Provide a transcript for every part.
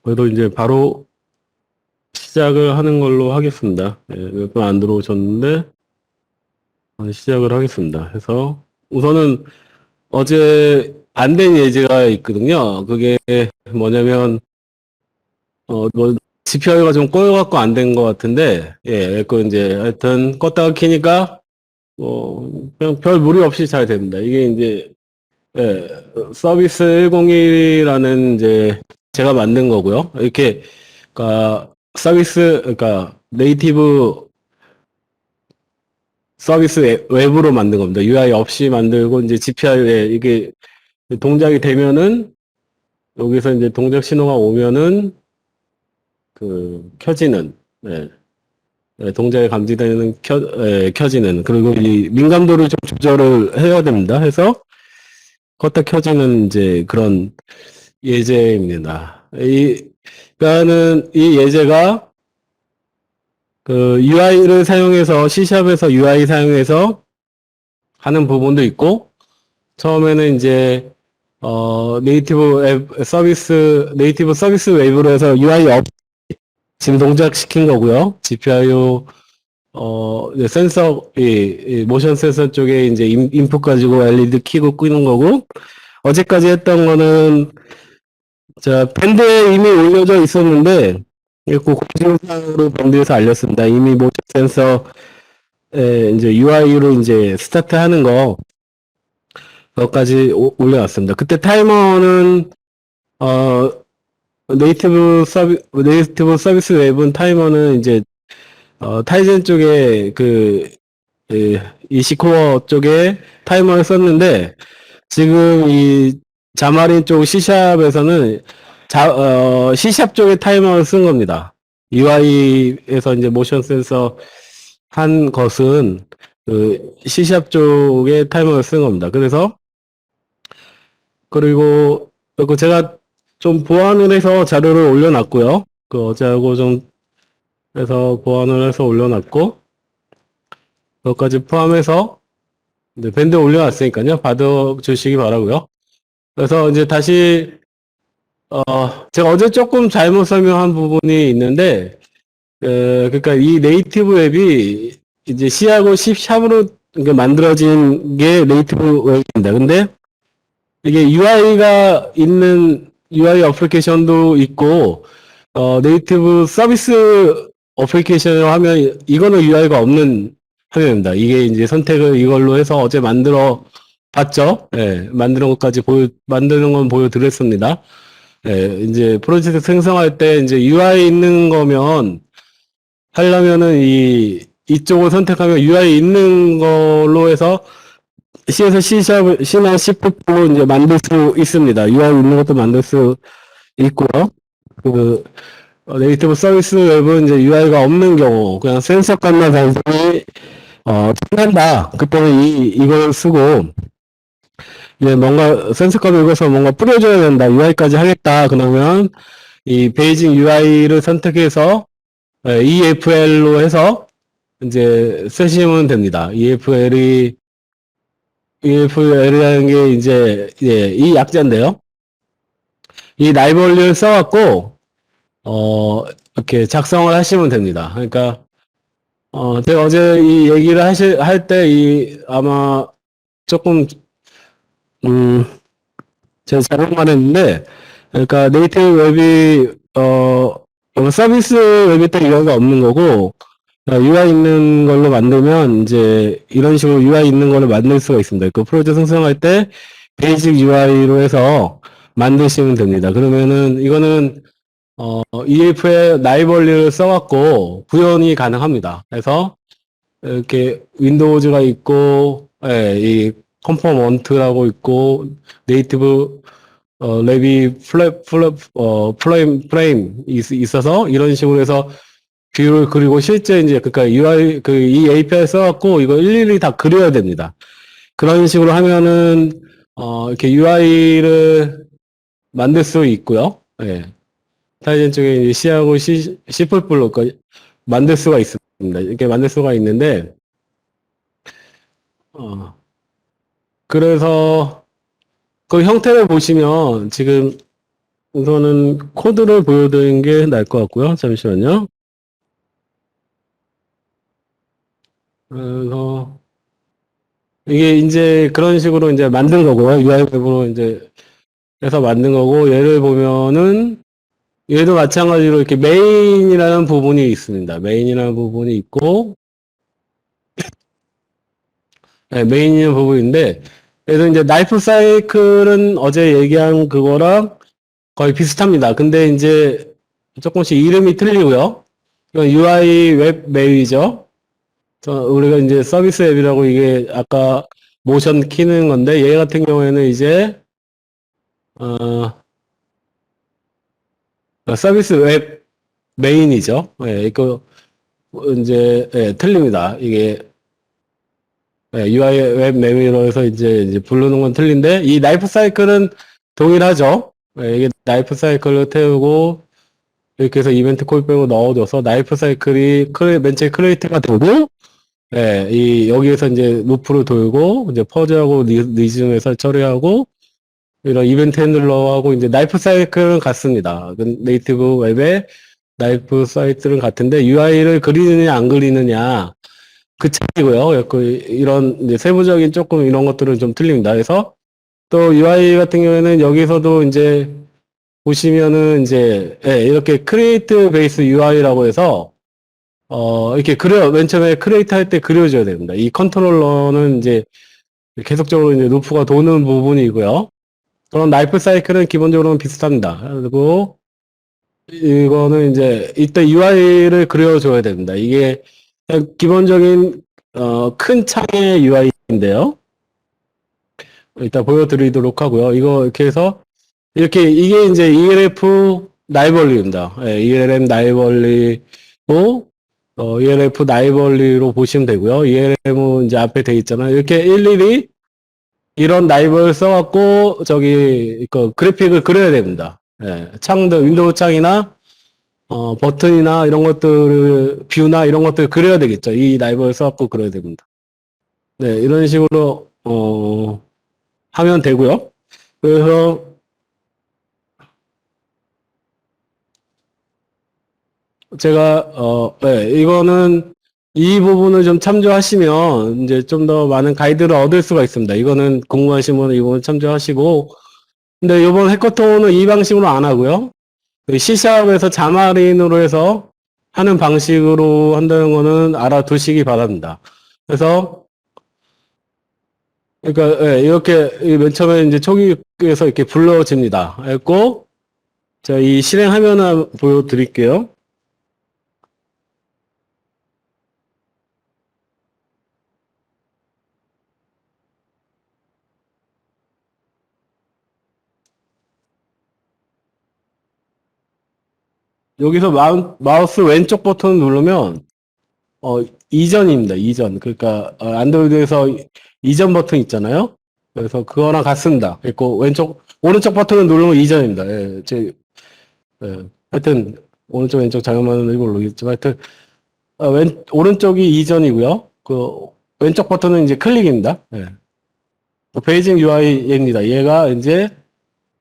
그래도 이제 바로 시작을 하는 걸로 하겠습니다. 예, 몇 분 안 들어오셨는데 시작을 하겠습니다. 해서 우선은 어제 안 된 예제가 있거든요. 그게 뭐냐면 뭐 GPI가 좀 꺼여갖고 안 된 것 같은데 그 이제 하여튼 껐다가 켜니까 그냥 별 무리 없이 잘 됩니다. 이게 이제 예, 서비스 101이라는 이제 제가 만든 거고요. 이렇게 그러니까 서비스 그러니까 네이티브 서비스 웹으로 만든 겁니다. UI 없이 만들고 이제 GPI에 이게 동작이 되면은 여기서 이제 동작 신호가 오면은 켜지는 예, 동작이 감지되는 켜지는 그리고 이 민감도를 좀 조절을 해야 됩니다. 해서 껐다 켜지는 이제 그런 예제입니다. 그러니까는 이 예제가 UI를 사용해서 C샵에서 UI 사용해서 하는 부분도 있고 처음에는 이제 네이티브 서비스 웹으로 해서 UI 업 지금 동작시킨 거고요. GPIO 이제 센서 이 모션 센서 쪽에 이제 인풋 가지고 LED 켜고 끄는 거고 어제까지 했던 거는 자, 밴드에 이미 올려져 있었는데, 그 공지사항으로 밴드에서 알렸습니다. 이미 모션 센서에 이제 UI로 이제 스타트 하는 거, 그것까지 올려놨습니다. 그때 타이머는, 어, 네이티브 서비스 웹은 타이머는 이제, 타이젠 쪽에 이 시코어 쪽에 타이머를 썼는데, 지금 이 자마린 쪽 C샵에서는 C샵 쪽에 타이머를 쓴 겁니다. UI에서 이제 모션 센서 한 것은 C샵 쪽에 타이머를 쓴 겁니다. 그리고 제가 좀 보완을 해서 자료를 올려놨고요. 어제하고 좀 해서 보완을 해서 올려놨고 그것까지 포함해서 이제 밴드 올려놨으니까요. 받아주시기 바라고요. 그래서 이제 다시 제가 어제 조금 잘못 설명한 부분이 있는데, 그러니까 이 네이티브 웹이 이제 C하고 C 샵으로 만들어진 게 네이티브 웹입니다. 근데 이게 UI가 있는 UI 어플리케이션도 있고, 네이티브 서비스 어플리케이션을 하면 이거는 UI가 없는 화면입니다. 이게 이제 선택을 이걸로 해서 어제 만들어 봤죠? 예, 만드는 건 보여드렸습니다. 예, 이제 프로젝트 생성할 때 이제 UI 있는 거면 하려면은 이쪽을 선택하면 UI 있는 걸로 해서 C에서 C나 C++로 이제 만들 수 있습니다. UI 있는 것도 만들 수 있고요. 네이티브 서비스 웹은 이제 UI가 없는 경우 그냥 센서 값만 단순히 찾는다. 그때는 이걸 쓰고 이제 뭔가 센서값 읽어서 뭔가 뿌려줘야 된다. UI까지 하겠다. 그러면 이 베이징 UI를 선택해서 EFL로 해서 이제 쓰시면 됩니다. EFL이라는 게 이제 이 약자인데요. 이 라이벌리를 써갖고 이렇게 작성을 하시면 됩니다. 그러니까 제가 어제 이 얘기를 할 때 아마 조금 제가 잘못 말했는데, 그러니까 네이티브 웹이, 서비스 웹이 딱 이런 없는 거고, UI 있는 걸로 만들면, 이제, 이런 식으로 UI 있는 걸로 만들 수가 있습니다. 그 프로젝트 생성할 때, 베이직 UI로 해서 만드시면 됩니다. 그러면은, 이거는, EF에 라이벌리를 써갖고, 구현이 가능합니다. 그래서, 이렇게, 윈도우즈가 있고, 이, 컴포먼트라고 있고, 네이티브 랩이 프레임 있어서 이런 식으로 해서 뷰를 그리고 실제 이제 그니까 UI 이 API 써갖고 이거 일일이 다 그려야 됩니다. 그런 식으로 하면은 이렇게 UI를 만들 수 있고요. 예. 타이젠 쪽에 C하고 C++로 만들 수가 있습니다. 이렇게 만들 수가 있는데 어, 그래서 그 형태를 보시면 지금 우선은 코드를 보여드리는 게 나을 것 같고요. 잠시만요. 그래서 이게 이제 그런 식으로 이제 만든 거고요. UI 웹으로 이제 해서 만든 거고, 얘를 보면은 얘도 마찬가지로 이렇게 메인이라는 부분이 있습니다. 메인이라는 부분이 있고, 네, 메인이라는 부분인데, 그래서 이제 라이프 사이클은 어제 얘기한 그거랑 거의 비슷합니다. 근데 이제 조금씩 이름이 틀리고요. 이건 UI 웹 메일이죠. 우리가 이제 서비스 앱이라고 이게 아까 모션 키는 건데 얘 같은 경우에는 이제 어, 서비스 웹 메인이죠. 예, 이거 이제 예, 틀립니다. 이게 UI 웹 메인으로 해서 이제 부르는 건 틀린데 이 라이프 사이클은 동일하죠. 예, 이게 라이프 사이클을 태우고 이렇게 해서 이벤트 콜백을 넣어줘서 라이프 사이클이 맨 처음에 크리에이트가 되고 여기에서 이제 루프를 돌고 이제 퍼즈하고 리즘에서 처리하고 이런 이벤트 핸들러하고 이제 라이프 사이클은 같습니다. 네이티브 웹의 라이프 사이클은 같은데 UI를 그리느냐 안 그리느냐 그 차이고요. 이런 이제 세부적인 조금 이런 것들은 좀 틀립니다. 그래서 또 UI 같은 경우에는 여기서도 이제 보시면은 이제 이렇게 크리에이트 베이스 UI라고 해서 이렇게 맨 처음에 크리에이트 할 때 그려줘야 됩니다. 이 컨트롤러는 이제 계속적으로 이제 루프가 도는 부분이고요. 그런 라이프 사이클은 기본적으로는 비슷합니다. 그리고 이거는 이제 이때 UI를 그려줘야 됩니다. 이게 그냥 기본적인 큰 창의 UI인데요. 이따 보여드리도록 하고요. 이거 이렇게 해서 이게 이제 ELF 라이벌리입니다. ELF 라이벌리고 ELF 라이벌리로 보시면 되고요. ELM은 이제 앞에 돼 있잖아요. 이렇게 일일이 이런 라이벌 써갖고 저기 그 그래픽을 그려야 됩니다. 창들 윈도우 창이나 버튼이나 이런 것들을 뷰나 이런 것들 을 그려야 되겠죠. 이 라이벌 써갖고 그려야 됩니다. 네, 이런 식으로 하면 되고요. 그래서 제가 이거는 이 부분을 좀 참조하시면 이제 좀 더 많은 가이드를 얻을 수가 있습니다. 이거는 궁금하신 분은 이 부분 참조하시고 근데 이번 해커톤은 이 방식으로 안 하고요. C샵에서 자마린으로 해서 하는 방식으로 한다는 거는 알아두시기 바랍니다. 그래서 그러니까 이렇게 맨 처음에 이제 초기에서 이렇게 불러집니다. 그리고 자, 이 실행 화면을 보여드릴게요. 여기서 마우스 왼쪽 버튼 누르면 이전입니다. 이전. 그러니까 안드로이드에서 이전 버튼 있잖아요. 그래서 그거랑 같습니다. 그리고 오른쪽 버튼을 누르면 이전입니다. 하여튼 오른쪽 왼쪽 잘못하는 이걸 모르겠지만 하여튼 오른쪽이 이전이고요. 그 왼쪽 버튼은 이제 클릭입니다. 베이징 UI입니다. 얘가 이제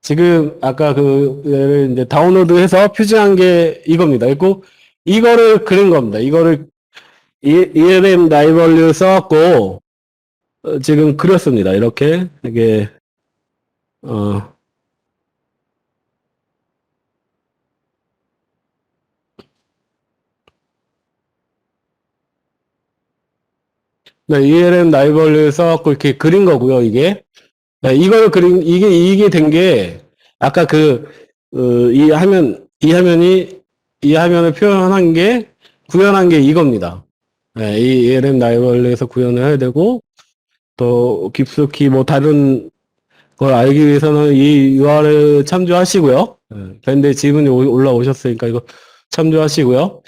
지금 아까 그 얘를 이제 다운로드해서 표시한 게 이겁니다. 그리고 이거를 그린 겁니다. 이거를 ELM 라이벌리를 써갖고 지금 그렸습니다. 이렇게 이게 어, 네, ELM 라이벌리를 써갖고 이렇게 그린 거고요. 이게 이걸 그린 이게 된 게 아까 이 화면을 표현한 게 구현한 게 이겁니다. 이 ELM 라이벌리에서 구현을 해야 되고 또 깊숙이 뭐 다른 걸 알기 위해서는 이 URL 참조하시고요. 밴드 지문이 올라오셨으니까 이거 참조하시고요.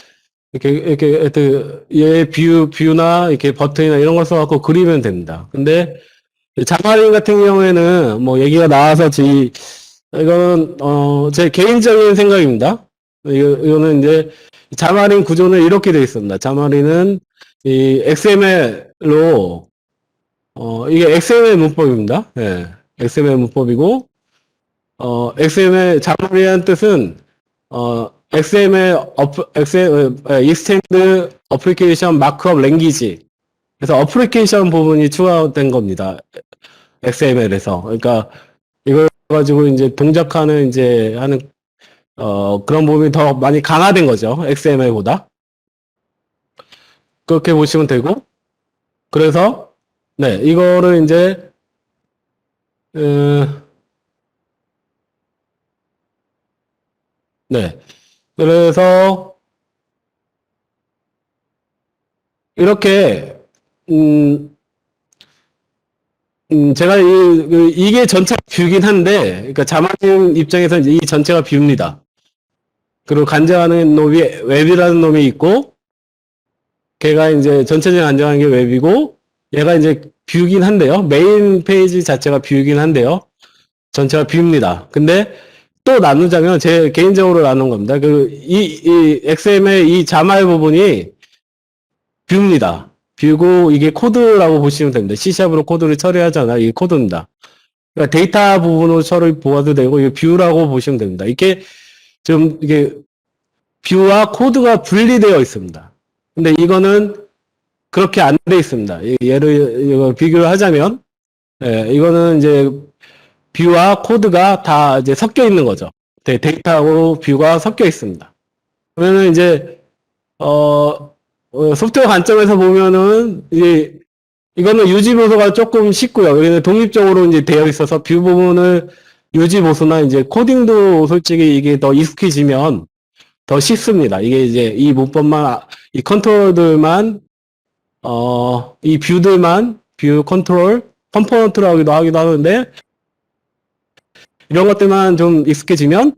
이렇게, 하여튼, 얘 뷰나, 이렇게 버튼이나 이런 걸 써갖고 그리면 됩니다. 근데, 자마린 같은 경우에는, 뭐, 얘기가 나와서, 이거는, 제 개인적인 생각입니다. 이거는 이제, 자마린 구조는 이렇게 되어 있습니다. 자마린은, 이 XML로, 이게 XML 문법입니다. XML 문법이고, XML 자물이라는 뜻은 XML Extend Application Markup Language. 그래서 어플리케이션 부분이 추가된 겁니다. XML에서. 그러니까 이걸 가지고 이제 동작하는 이제 하는 그런 부분이 더 많이 강화된 거죠. XML보다. 그렇게 보시면 되고. 그래서 네, 이거를 이제 네. 그래서 이렇게 음, 제가 이게 전체가 뷰긴 한데, 그러니까 자막님 입장에서 이제 이 전체가 뷰입니다. 그리고 간접하는 놈이 웹이라는 놈이 있고, 걔가 이제 전체적인 간접하는 게 웹이고, 얘가 이제 뷰긴 한데요. 메인 페이지 자체가 뷰긴 한데요. 전체가 뷰입니다. 근데 또 나누자면 제 개인적으로 나눈 겁니다. 이 XML 이 자말 부분이 뷰입니다. 뷰고 이게 코드라고 보시면 됩니다. C샵으로 코드를 처리하잖아요. 이게 코드입니다. 그러니까 데이터 부분으로 처리 보아도 되고 이게 뷰라고 보시면 됩니다. 이게 좀 이게 뷰와 코드가 분리되어 있습니다. 근데 이거는 그렇게 안 돼 있습니다. 예를 비교를 하자면 이거는 이제 뷰와 코드가 다 이제 섞여 있는 거죠. 데이터하고 뷰가 섞여 있습니다. 그러면은 이제 소프트웨어 관점에서 보면은 이거는 유지 보수가 조금 쉽고요. 여기는 독립적으로 이제 되어 있어서 뷰 부분을 유지 보수나 이제 코딩도 솔직히 이게 더 익숙해지면 더 쉽습니다. 이게 이제 이 문법만 이 컨트롤들만 이 뷰들만 뷰 컨트롤 컴포넌트로 하기도 하는데 이런 것들만 좀 익숙해지면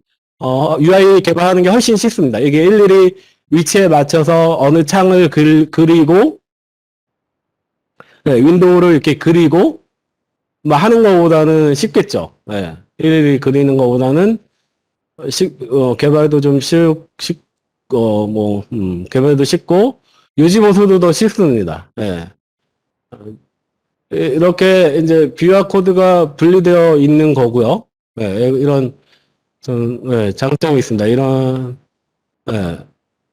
UI 개발하는 게 훨씬 쉽습니다. 이게 일일이 위치에 맞춰서 어느 창을 그리고 네, 윈도우를 이렇게 그리고 뭐 하는 것보다는 쉽겠죠. 네, 일일이 그리는 것보다는 개발도 좀 개발도 쉽고 유지 보수도 더 쉽습니다. 네. 이렇게 이제 뷰와 코드가 분리되어 있는 거고요. 네, 이런 좀 장점이 있습니다. 이런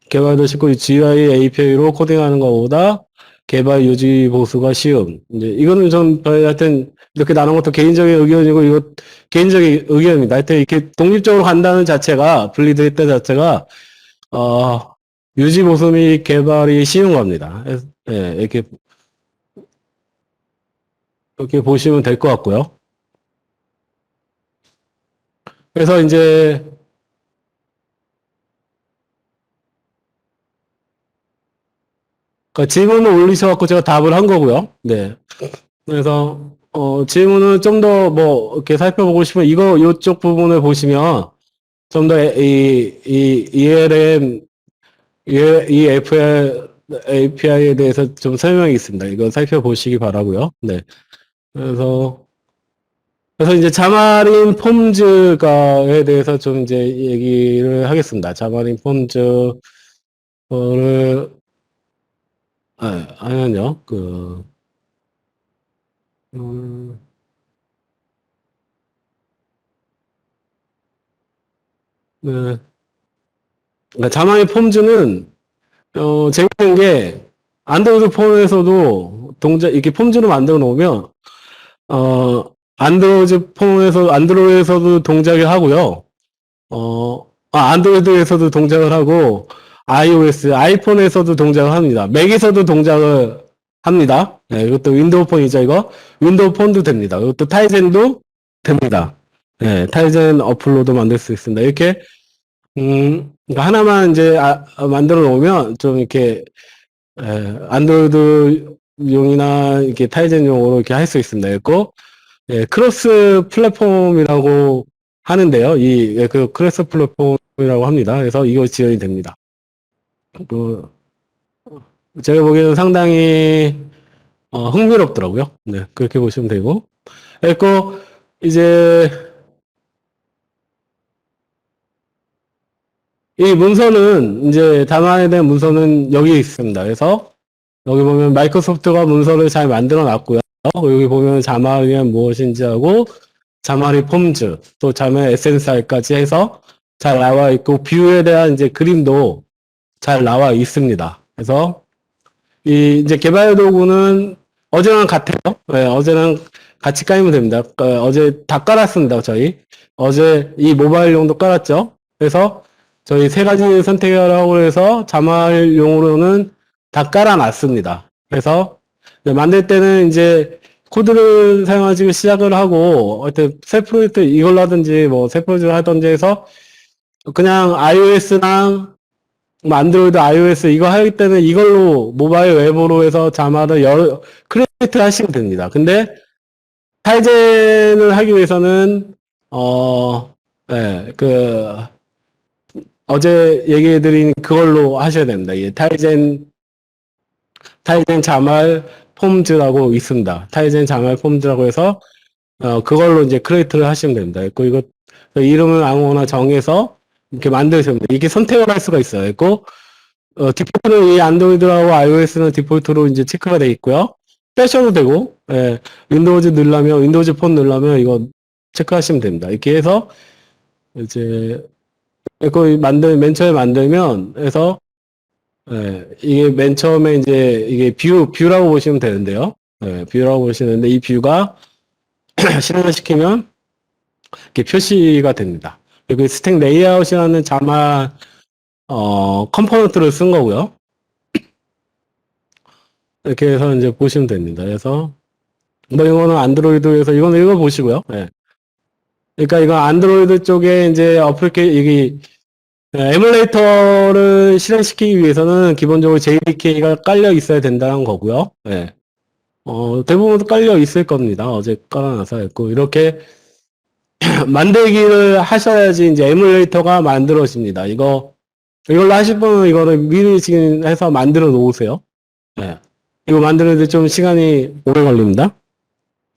개발도 쉽고 GUI API로 코딩하는 것보다 개발 유지 보수가 쉬움. 이제 이거는 좀 하여튼 이렇게 나눈 것도 개인적인 의견이고 이거 개인적인 의견입니다. 하여튼 이렇게 독립적으로 간다는 자체가 분리될 때 자체가 유지 보수 및 개발이 쉬운 겁니다. 이렇게 보시면 될 것 같고요. 그래서 이제 그 질문을 올리셔갖고 제가 답을 한 거고요. 네. 그래서 질문을 좀 더 뭐 이렇게 살펴보고 싶으면 이거 이쪽 부분을 보시면 좀 더 이 ELM EFL API에 대해서 좀 설명이 있습니다. 이거 살펴보시기 바라고요. 네. 그래서 이제 자마린 폼즈가에 대해서 좀 이제 얘기를 하겠습니다. 자마린 폼즈를 아니요 음, 네. 그러니까 자마린 폼즈는 재밌는 게 안드로이드 폰에서도 이렇게 폼즈로 만들어 놓으면 안드로이드에서도 동작을 하고요. 안드로이드에서도 동작을 하고, iOS, 아이폰에서도 동작을 합니다. 맥에서도 동작을 합니다. 네, 이것도 윈도우 폰이죠, 이거. 윈도우 폰도 됩니다. 이것도 타이젠도 됩니다. 네, 타이젠 어플로도 만들 수 있습니다. 이렇게, 그러니까 하나만 이제 만들어 놓으면 좀 이렇게, 안드로이드용이나 이렇게 타이젠용으로 이렇게 할 수 있습니다. 그리고 크로스 플랫폼이라고 하는데요. 그 크로스 플랫폼이라고 합니다. 그래서 이거 지원이 됩니다. 그, 제가 보기에는 상당히 흥미롭더라고요. 네, 그렇게 보시면 되고. 그리고 이제 이 문서는 이제 담아야 될 문서는 여기 있습니다. 그래서 여기 보면 마이크로소프트가 문서를 잘 만들어 놨고요. 여기 보면 자막이란 무엇인지 하고 자마리 폼즈, 또 자마리 에센셜까지 해서 잘 나와 있고, 뷰에 대한 이제 그림도 잘 나와 있습니다. 그래서 이 이제 개발 도구는 어제랑 같아요. 네, 어제랑 같이 깔면 됩니다. 어제 다 깔았습니다. 저희 어제 이 모바일용도 깔았죠. 그래서 저희 세 가지 선택하라고 해서 자말용으로는 다 깔아놨습니다. 그래서 만들 때는 이제 코드를 사용하시고 시작을 하고 하여튼 새 프로젝트 이걸로 하든지 뭐 새 프로젝트를 하든지 해서 그냥 iOS랑 뭐 안드로이드, iOS 이거 할 때는 이걸로 모바일 웹으로 해서 자마를 여러 크리에이트 하시면 됩니다. 근데 타이젠을 하기 위해서는 그 어제 얘기해드린 그걸로 하셔야 됩니다. 예, 타이젠 자말 폼즈라고 있습니다. 타이젠 자말 폼즈라고 해서 그걸로 이제 크리에이트를 하시면 됩니다. 그 이거 이름을 아무거나 정해서 이렇게 만드시면 됩니다. 이게 선택을 할 수가 있어요. 있고 디폴트는 이 안드로이드하고 iOS는 디폴트로 이제 체크가 되어 있고요. 빼셔도 되고, 예, 윈도우즈 넣으려면, 윈도우즈 폰 넣으려면 이거 체크하시면 됩니다. 이렇게 해서, 이제, 맨 처음에 만들면, 해서, 예, 이게 맨 처음에 이제, 이게 뷰라고 보시면 되는데요. 예, 뷰라고 보시는데, 이 뷰가 실행을 시키면, 이렇게 표시가 됩니다. 그리고 스택 레이아웃이라는 자마, 컴포넌트를 쓴 거고요. 이렇게 해서 이제 보시면 됩니다. 그래서, 뭐 이거는 안드로이드에서 이거는 읽어보시고요. 네. 그러니까 이거 안드로이드 쪽에 이제 이게 에뮬레이터를 실행시키기 위해서는 기본적으로 JDK가 깔려 있어야 된다는 거고요. 네. 대부분 깔려 있을 겁니다. 어제 깔아놔서 했고 이렇게 만들기를 하셔야지 이제 에뮬레이터가 만들어집니다. 이걸로 하실 분은 이거를 미리 지금 해서 만들어 놓으세요. 네. 이거 만드는데 좀 시간이 오래 걸립니다.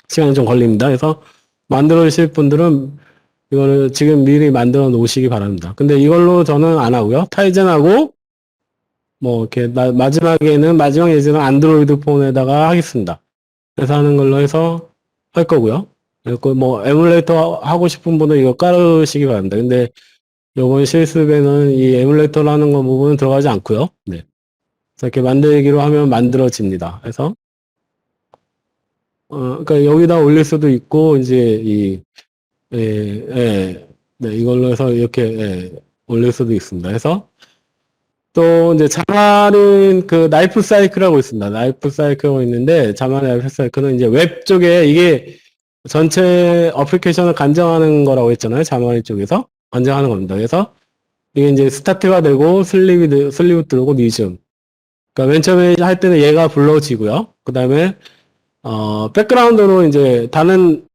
시간이 좀 걸립니다. 그래서 만들어주실 분들은 이거를 지금 미리 만들어 놓으시기 바랍니다. 근데 이걸로 저는 안 하고요. 타이젠하고 뭐 이렇게 마지막 예제는 안드로이드 폰에다가 하겠습니다. 그래서 하는 걸로 해서 할 거고요. 그리고 뭐 에뮬레이터 하고 싶은 분은 이거 깔으시기 바랍니다. 근데 이번 실습에는 이 에뮬레이터라는 거 부분은 들어가지 않고요. 네. 그래서 이렇게 만들기로 하면 만들어집니다. 그래서 그러니까 여기다 올릴 수도 있고 이제 네, 이걸로 해서 이렇게 올릴 수도 있습니다. 그래서 또 이제 자말은 그 라이프 사이클이라고 있습니다. 라이프 사이클이라고 있는데 자말의 라이프 사이클은 이제 웹 쪽에 이게 전체 어플리케이션을 간정하는 거라고 했잖아요. 자말 쪽에서 간정하는 겁니다. 그래서 이게 이제 스타트가 되고 슬립 들어오고 리즘. 그러니까 맨 처음에 할 때는 얘가 불러지고요. 그 다음에 백그라운드로 이제 다른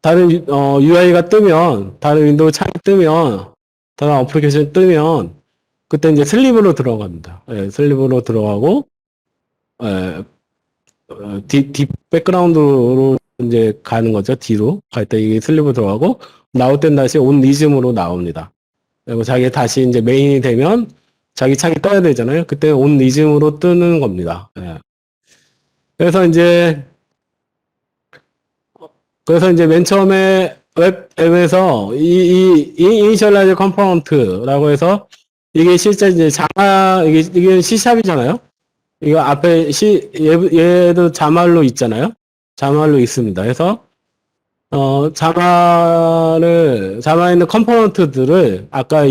UI가 뜨면, 다른 윈도우 창이 뜨면, 다른 어플리케이션 뜨면, 그때 이제 슬립으로 들어갑니다. 예, 슬립으로 들어가고, 예, 백그라운드로 이제 가는 거죠. 뒤로 갈 때 이게 슬립으로 들어가고, 나올 땐 다시 온 리즘으로 나옵니다. 그리고 자기 다시 이제 메인이 되면, 자기 창이 떠야 되잖아요. 그때 온 리즘으로 뜨는 겁니다. 예. 그래서 이제 맨 처음에 웹에서 이 이니셜라이즈 컴포넌트라고 해서 이게 실제 이제 이게 C샵이잖아요. 이거 앞에 얘도 자말로 있잖아요. 자말로 있습니다. 그래서 자마에 있는 컴포넌트들을 아까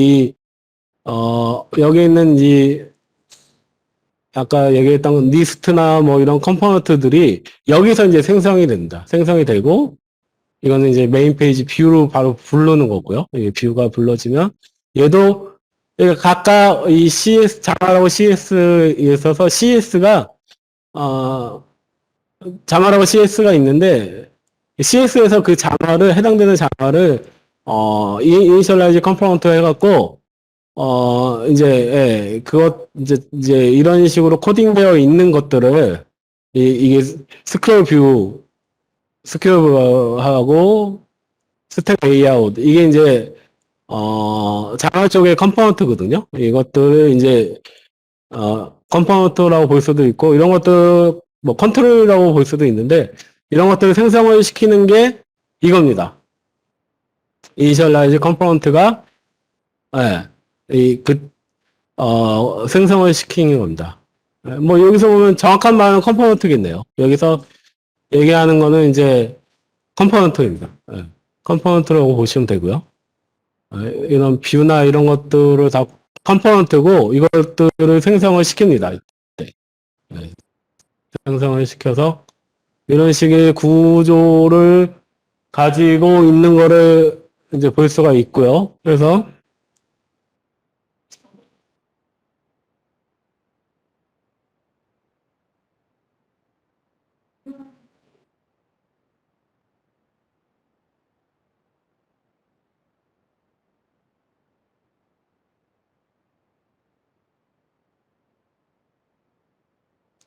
여기 있는 아까 얘기했던 리스트나 뭐 이런 컴포넌트들이 여기서 이제 생성이 됩니다. 생성이 되고 이거는 이제 메인 페이지 뷰로 바로 부르는 거고요. 이 뷰가 불러지면 얘도 각각 이 자마라고 CS에 있어서 CS가 자마라고 CS가 있는데 CS에서 그 해당되는 자마를 이니셜라이즈 컴포넌트 해갖고 이제 이런 식으로 코딩되어 있는 것들을 이게 스크롤하고 스택 레이아웃 이게 이제 자바 쪽의 컴포넌트거든요. 이것들을 이제 컴포넌트라고 볼 수도 있고 이런 것들 뭐 컨트롤이라고 볼 수도 있는데 이런 것들을 생성을 시키는 게 이겁니다. 이니셜라이즈 컴포넌트가, 예, 생성을 시키는 겁니다. 예, 뭐, 여기서 보면 정확한 말은 컴포넌트겠네요. 여기서 얘기하는 거는 이제 컴포넌트입니다. 예, 컴포넌트라고 보시면 되고요. 예, 이런 뷰나 이런 것들을 다 컴포넌트고, 이것들을 생성을 시킵니다. 네. 예, 생성을 시켜서, 이런 식의 구조를 가지고 있는 거를 이제 볼 수가 있고요. 그래서,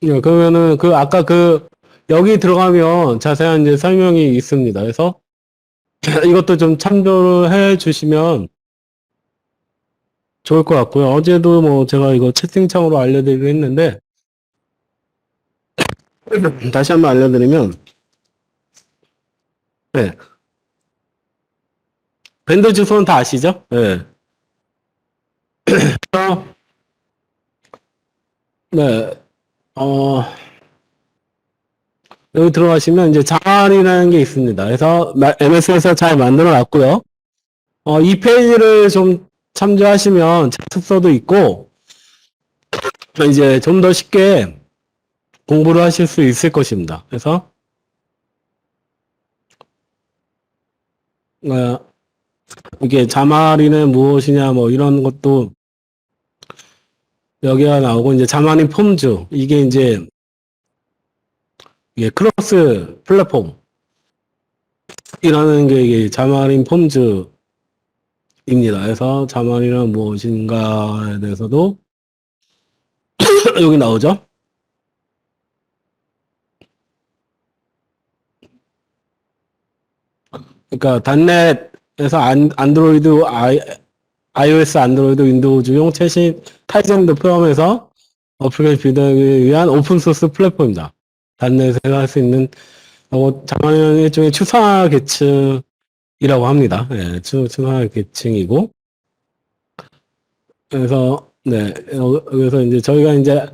예, 그러면은 아까 여기 들어가면 자세한 이제 설명이 있습니다. 그래서 이것도 좀 참조를 해 주시면 좋을 것 같고요. 어제도 뭐 제가 이거 채팅창으로 알려드리긴 했는데, 다시 한번 알려드리면, 네. 밴드 주소는 다 아시죠? 네. 네. 어, 여기 들어가시면 이제 자만이라는 게 있습니다. 그래서 MS에서 잘 만들어 놨고요. 이 페이지를 좀 참조하시면 착습서도 있고, 이제 좀 더 쉽게 공부를 하실 수 있을 것입니다. 그래서, 어, 이게 자만이는 무엇이냐, 뭐 이런 것도 여기가 나오고, 이제 자만인 폼즈. 이게 크로스 플랫폼이라는 게 이게 자만인 폼즈입니다. 그래서 자만이란 무엇인가에 대해서도 여기 나오죠. 그러니까 단넷에서 안드로이드, iOS, 안드로이드, 윈도우즈용 최신 타이젠도 포함해서 어플리케이션 빌더를 위한 오픈소스 플랫폼입니다. 단넷에서 할 수 있는 자만은 일종의 추사 계층이라고 합니다. 예, 추사 계층이고, 그래서 네, 그래서 이제 저희가 이제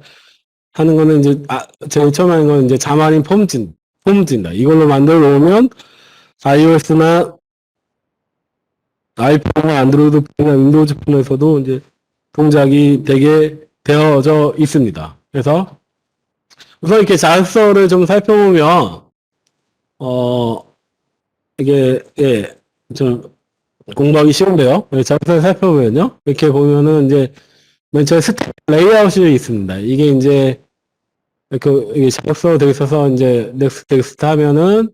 하는 거는 이제 제일 처음 하는 건 이제 자만인 폼진다. 이걸로 만들어 놓으면 iOS나 아이폰이나 안드로이드 폰이나 윈도우즈 폰에서도 이제 동작이 되게 되어져 있습니다. 그래서 우선 이렇게 자습서를 좀 살펴보면 어 이게 좀 공부하기 쉬운데요. 자습서 살펴보면요. 이렇게 보면은 이제 맨 처음에 스택 레이아웃이 있습니다. 이게 이제 이게 자습서 되어 있어서 이제 넥스트 하면은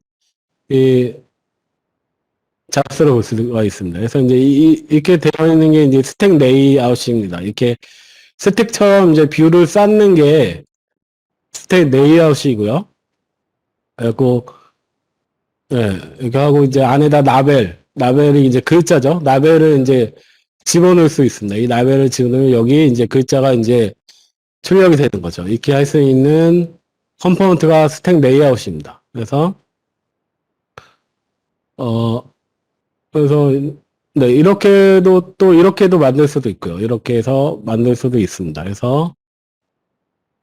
이 자습서를 볼 수가 있습니다. 그래서 이제 이렇게 되어 있는 게 이제 스택 레이아웃입니다. 이렇게 스택처럼 이제 뷰를 쌓는 게 스택 레이아웃이고요. 그리고 이렇게 하고 이제 안에다 라벨이 이제 글자죠. 라벨을 이제 집어넣을 수 있습니다. 이 라벨을 집어넣으면 여기 이제 글자가 이제 출력이 되는 거죠. 이렇게 할 수 있는 컴포넌트가 스택 레이아웃입니다. 어, 그래서 네, 이렇게도 만들 수도 있고요. 이렇게 해서 만들 수도 있습니다. 그래서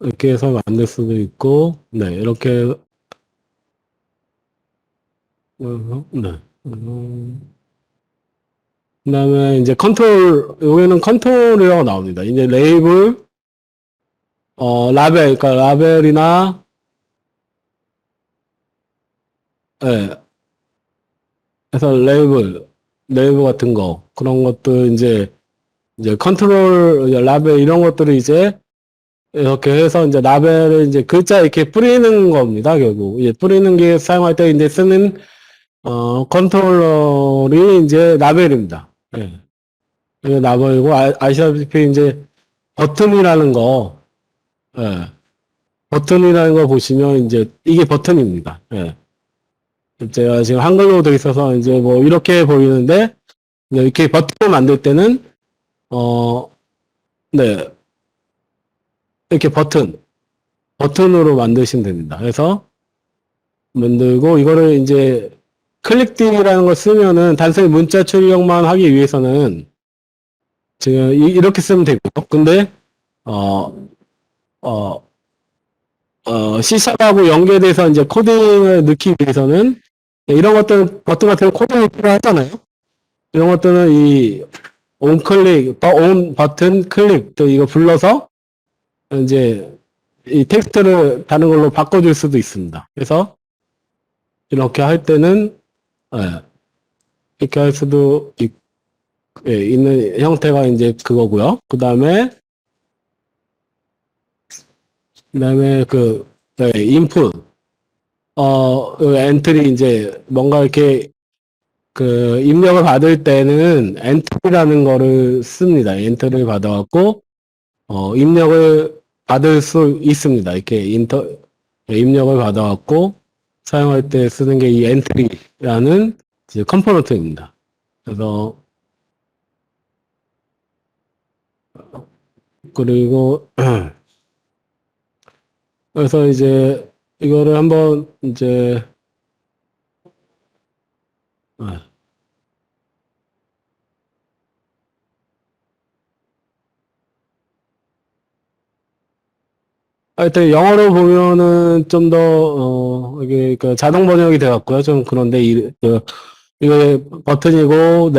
이렇게 해서 만들 수도 있고, 네, 이렇게 네. 그다음에 이제 여기는 컨트롤이라고 나옵니다. 이제 레이블, 그러니까 라벨이나, 예, 그래서 레이블 같은 거, 그런 것들 이제 컨트롤, 라벨 이런 것들을 이제 이렇게 해서 이제 라벨을 이제 글자 이렇게 뿌리는 겁니다. 결국. 이제 뿌리는 게 사용할 때 이제 쓰는, 컨트롤러이 이제 라벨입니다. 예. 이게 라벨이고, 아시다시피 이제 버튼이라는 거, 예. 버튼이라는 거 보시면 이제 이게 버튼입니다. 예. 제가 지금 한글로 되어 있어서 이제 뭐 이렇게 보이는데, 이렇게 버튼을 만들 때는, 어, 네. 이렇게 버튼으로 만드시면 됩니다. 그래서 만들고, 이거를 이제 클릭딜이라는 걸 쓰면은 단순히 문자 출력만 하기 위해서는 지금 이렇게 쓰면 되고요. 근데 어, 어, C샵하고 연계돼서 이제 코딩을 넣기 위해서는 이런 것들, 어떤 같은 코딩이 필요하잖아요. 이런 것들은 이 온 버튼 클릭, 또 이거 불러서 이제 이 텍스트를 다른 걸로 바꿔줄 수도 있습니다. 그래서 이렇게 할 때는, 예, 이렇게 할 수도 예, 있는 형태가 이제 그거고요. 그 다음에 네, 인풋, 그 엔트리 이제 뭔가 이렇게 그 입력을 받을 때는 엔터라는 거를 씁니다. 엔터를 받아갖고 입력을 받을 수 있습니다. 이렇게 입력을 받아갖고 사용할 때 쓰는 게 이 엔트리라는 이제 컴포넌트입니다. 그래서 그리고 그래서 이제 이거를 한번 이제 아, 하여튼 영어로 보면은 좀 더 이게 그 자동 번역이 돼갖고요. 좀 그런데 이거 버튼이고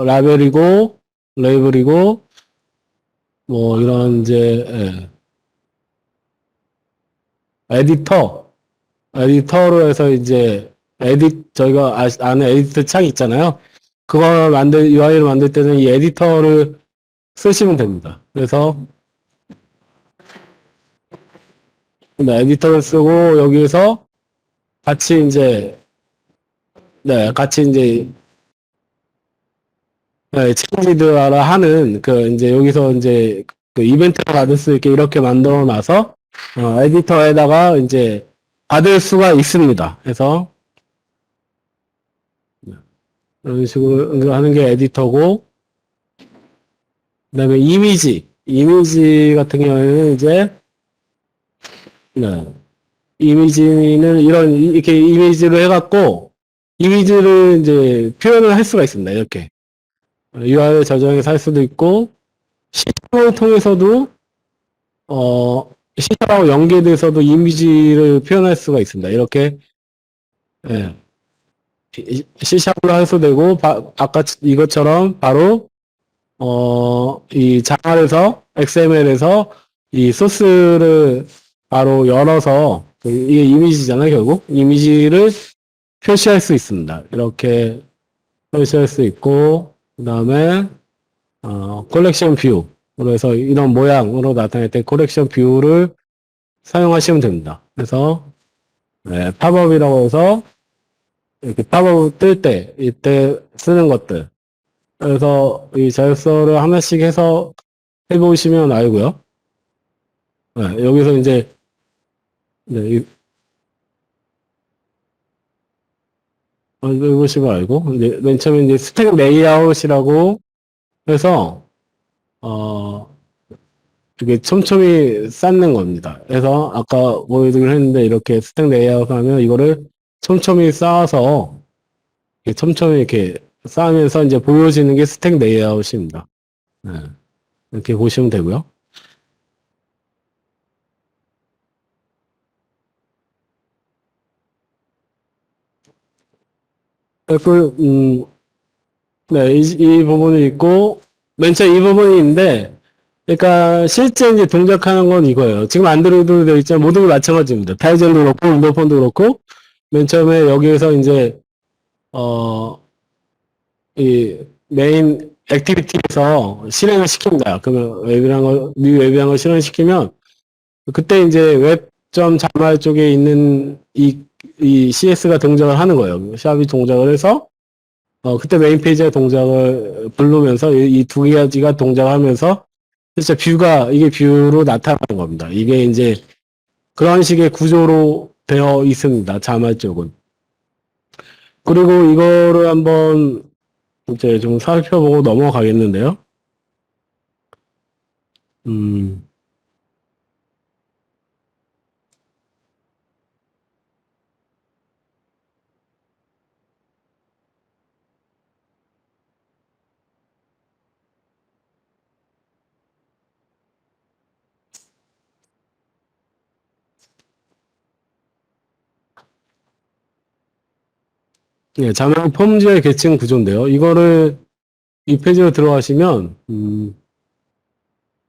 라벨이고 레이블이고 뭐 이런 이제 에디터 에디터로 해서 이제 저희가 아는 에디터 창 있잖아요. 그거 UI를 만들 때는 이 에디터를 쓰시면 됩니다. 그래서 에디터를 쓰고 여기에서 같이 이제 같이 이제 체인지드라 하는 이제 여기서 이제 그 이벤트를 받을 수 있게 이렇게 만들어 놔서 에디터에다가 이제 받을 수가 있습니다. 그래서 이런 식으로 하는 게 에디터고, 그다음에 이미지 같은 경우에는 이제 네, 이미지는 이렇게 이미지로 해갖고 이미지를 이제 표현을 할 수가 있습니다. 이렇게 URL 저장해서 할 수도 있고 시스템을 통해서도 시스템하고 연계돼서도 이미지를 표현할 수가 있습니다. 이렇게 예, C샵으로 해서 되고 아까 이것처럼 바로 이 자활에서 XML에서 이 소스를 바로 열어서 이게 이미지잖아요, 결국. 이미지를 표시할 수 있습니다. 이렇게 표시할 수 있고 그다음에 컬렉션 뷰. 그래서 이런 모양으로 나타낼 때 컬렉션 뷰를 사용하시면 됩니다. 그래서 팝업이라고 해서 이렇게 팝업 뜰 때 이때 쓰는 것들. 그래서 이 자습서를 하나씩 해서 해보시면 알고요. 여기서 이제 네, 해보시면 알고 이제 맨 처음에 이제 스택 레이아웃이라고 해서 어 이게 촘촘히 쌓는 겁니다. 그래서 아까 보여드리긴 했는데 이렇게 스택 레이아웃 하면 이거를 촘촘히 쌓아서 이렇게 촘촘히 이렇게 쌓으면서 이제 보여지는 게 스택 레이아웃입니다. 네, 이렇게 보시면 되고요. 그, 네, 이 부분이 있고, 맨 처음 이 부분이 있는데, 그러니까 실제 이제 동작하는 건 이거예요. 지금 안드로이드로 되어 있지만 모든 게 마찬가지입니다. 타이젠도 그렇고, 윈도우폰도 그렇고, 맨 처음에 여기에서 이제, 어, 이 메인 액티비티에서 실행을 시킵니다. 그러면 뉴 웹이라는 걸 실행시키면, 그때 이제 웹점 자말 쪽에 있는 이 CS가 동작을 하는 거예요. 샵이 동작을 해서, 그때 메인 페이지가 동작을 부르면서 이 두 가지가 동작하면서 진짜 이게 뷰로 나타나는 겁니다. 이게 이제 그런 식의 구조로 되어 있습니다. 자말 쪽은. 그리고 이거를 한번 이제 좀 살펴보고 넘어가겠는데요. 음, 예, 자명 폼즈의 계층 구조인데요. 이거를 이 페이지로 들어가시면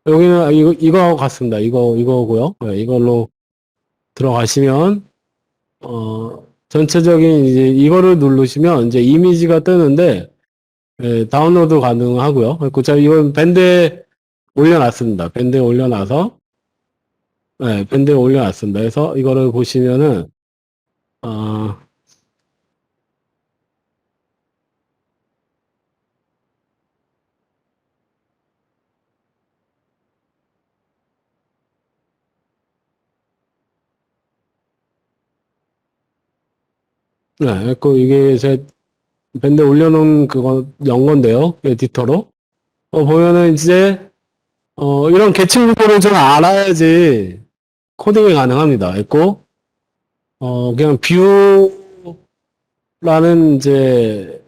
여기는 이거 같습니다. 이거고요. 예, 이걸로 들어가시면 전체적인 이제 이거를 누르시면 이제 이미지가 뜨는데 예, 다운로드 가능하고요. 그리고 제가 이건 밴드에 올려놨습니다. 밴드에 올려놔서 네, 밴드에 올려놨습니다. 그래서 이거를 보시면은 어, 네, 그리고 이게 제 밴드에 올려놓은 그거 연 건데요. 에디터로 보면은 이제 이런 계층 구조를 좀 알아야지 코딩이 가능합니다. 그리고 그냥 이제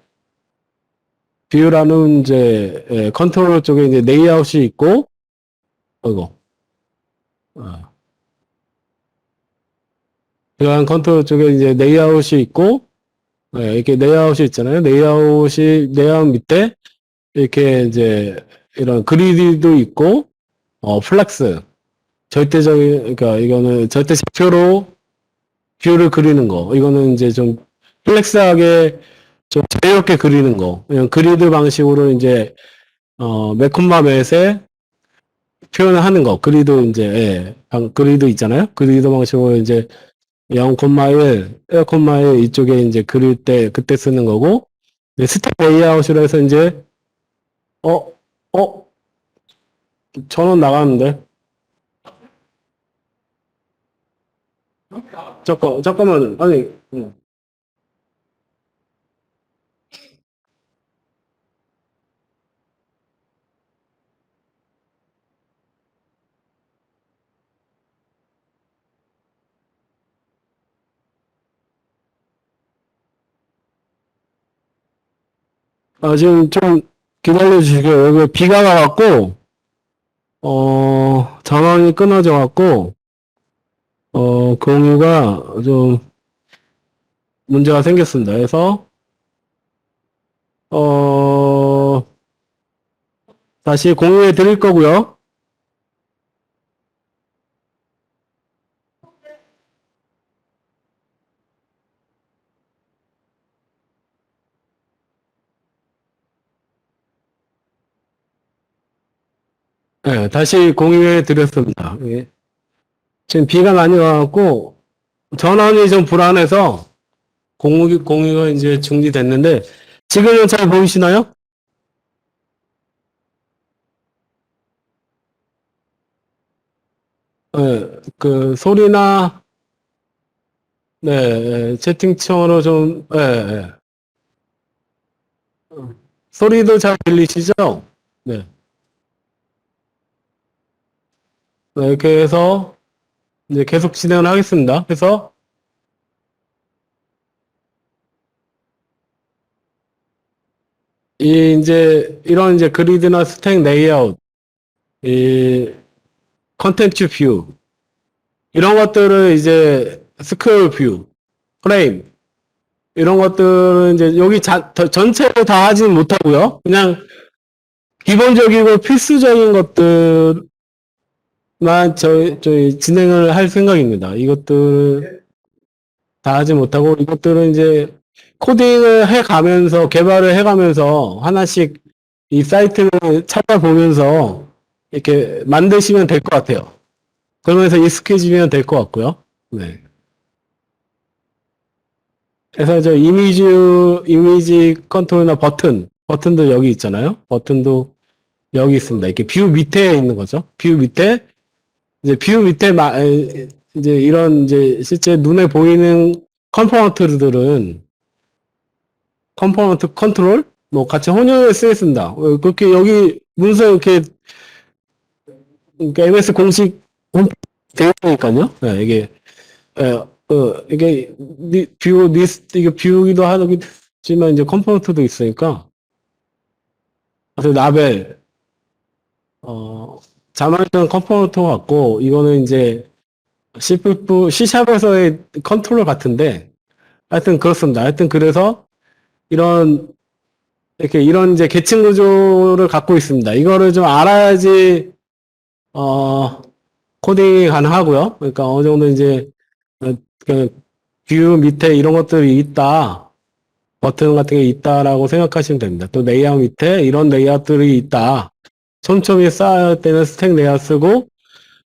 뷰라는 이제 컨트롤러 쪽에 이제 레이아웃이 있고 이거 이러한 컨트롤 쪽에 이제 레이아웃이 있고 이렇게 레이아웃이 있잖아요. 레이아웃 밑에 이렇게 이제 이런 그리드도 있고 플렉스 절대적인 그러니까 이거는 절대 좌표로 뷰를 그리는 거. 이거는 이제 좀 플렉스하게 좀 자유롭게 그리는 거. 그냥 그리드 방식으로 이제 매콤마 맷에 표현을 하는 거. 그리드 이제 그리드 있잖아요. 그리드 방식으로 이제 0,1, 1,1 이쪽에 이제 그릴 때 그때 쓰는 거고 스택 레이아웃이라 해서 이제 어, 어, 전원 나가는데 잠깐만 아니 지금 좀 기다려 주시고요. 여기 비가 와갖고 전원이 끊어져 갖고 공유가 좀 문제가 생겼습니다. 그래서 어 다시 공유해 드릴 거고요. 네, 다시 공유해 드렸습니다. 예. 지금 비가 많이 와갖고 전원이 좀 불안해서 공유가 이제 중지됐는데 지금은 잘 보이시나요? 그 소리나 채팅창으로 좀 소리도 잘 들리시죠? 네. 이렇게 해서 이제 계속 진행을 하겠습니다. 그래서 이제 이런 이제 그리드나 스택 레이아웃, 이 컨텐츠 뷰 이런 것들을 이제 스크롤 뷰, 프레임 이런 것들은 이제 여기 전체를 다 하지는 못하고요. 그냥 기본적이고 필수적인 것들만 저희 진행을 할 생각입니다. 이것들 다 하지 못하고 이것들은 이제 코딩을 해가면서 개발을 해가면서 하나씩 이 사이트를 찾아보면서 이렇게 만드시면 될 것 같아요. 그러면서 익숙해지면 될 것 같고요. 네. 그래서 저 이미지 컨트롤이나 버튼도 여기 있잖아요. 버튼도 여기 있습니다. 이렇게 뷰 밑에 있는 거죠. 뷰 밑에 이제 뷰 밑에 이제 이런 이제 실제 눈에 보이는 컴포넌트들은 컴포넌트 컨트롤 뭐 같이 혼용해 쓰겠습니다. 그렇게 여기 문서 이렇게 MS 공식 되어 있으니까요. 네, 이게 이게 뷰기도 하지만 이제 컴포넌트도 있으니까 그래서 라벨 자막이라는 컴포넌트 같고 이거는 이제 C샵에서의 컨트롤 같은데 하여튼 그렇습니다. 하여튼 그래서 이런 이렇게 이런 이제 계층 구조를 갖고 있습니다. 이거를 좀 알아야지 코딩이 가능하고요. 그러니까 어느 정도 이제 그 뷰 밑에 이런 것들이 있다. 버튼 같은 게 있다라고 생각하시면 됩니다. 또 레이아웃 밑에 이런 레이아웃들이 있다. 촘촘히 쌓을 때는 스택 레이아웃 쓰고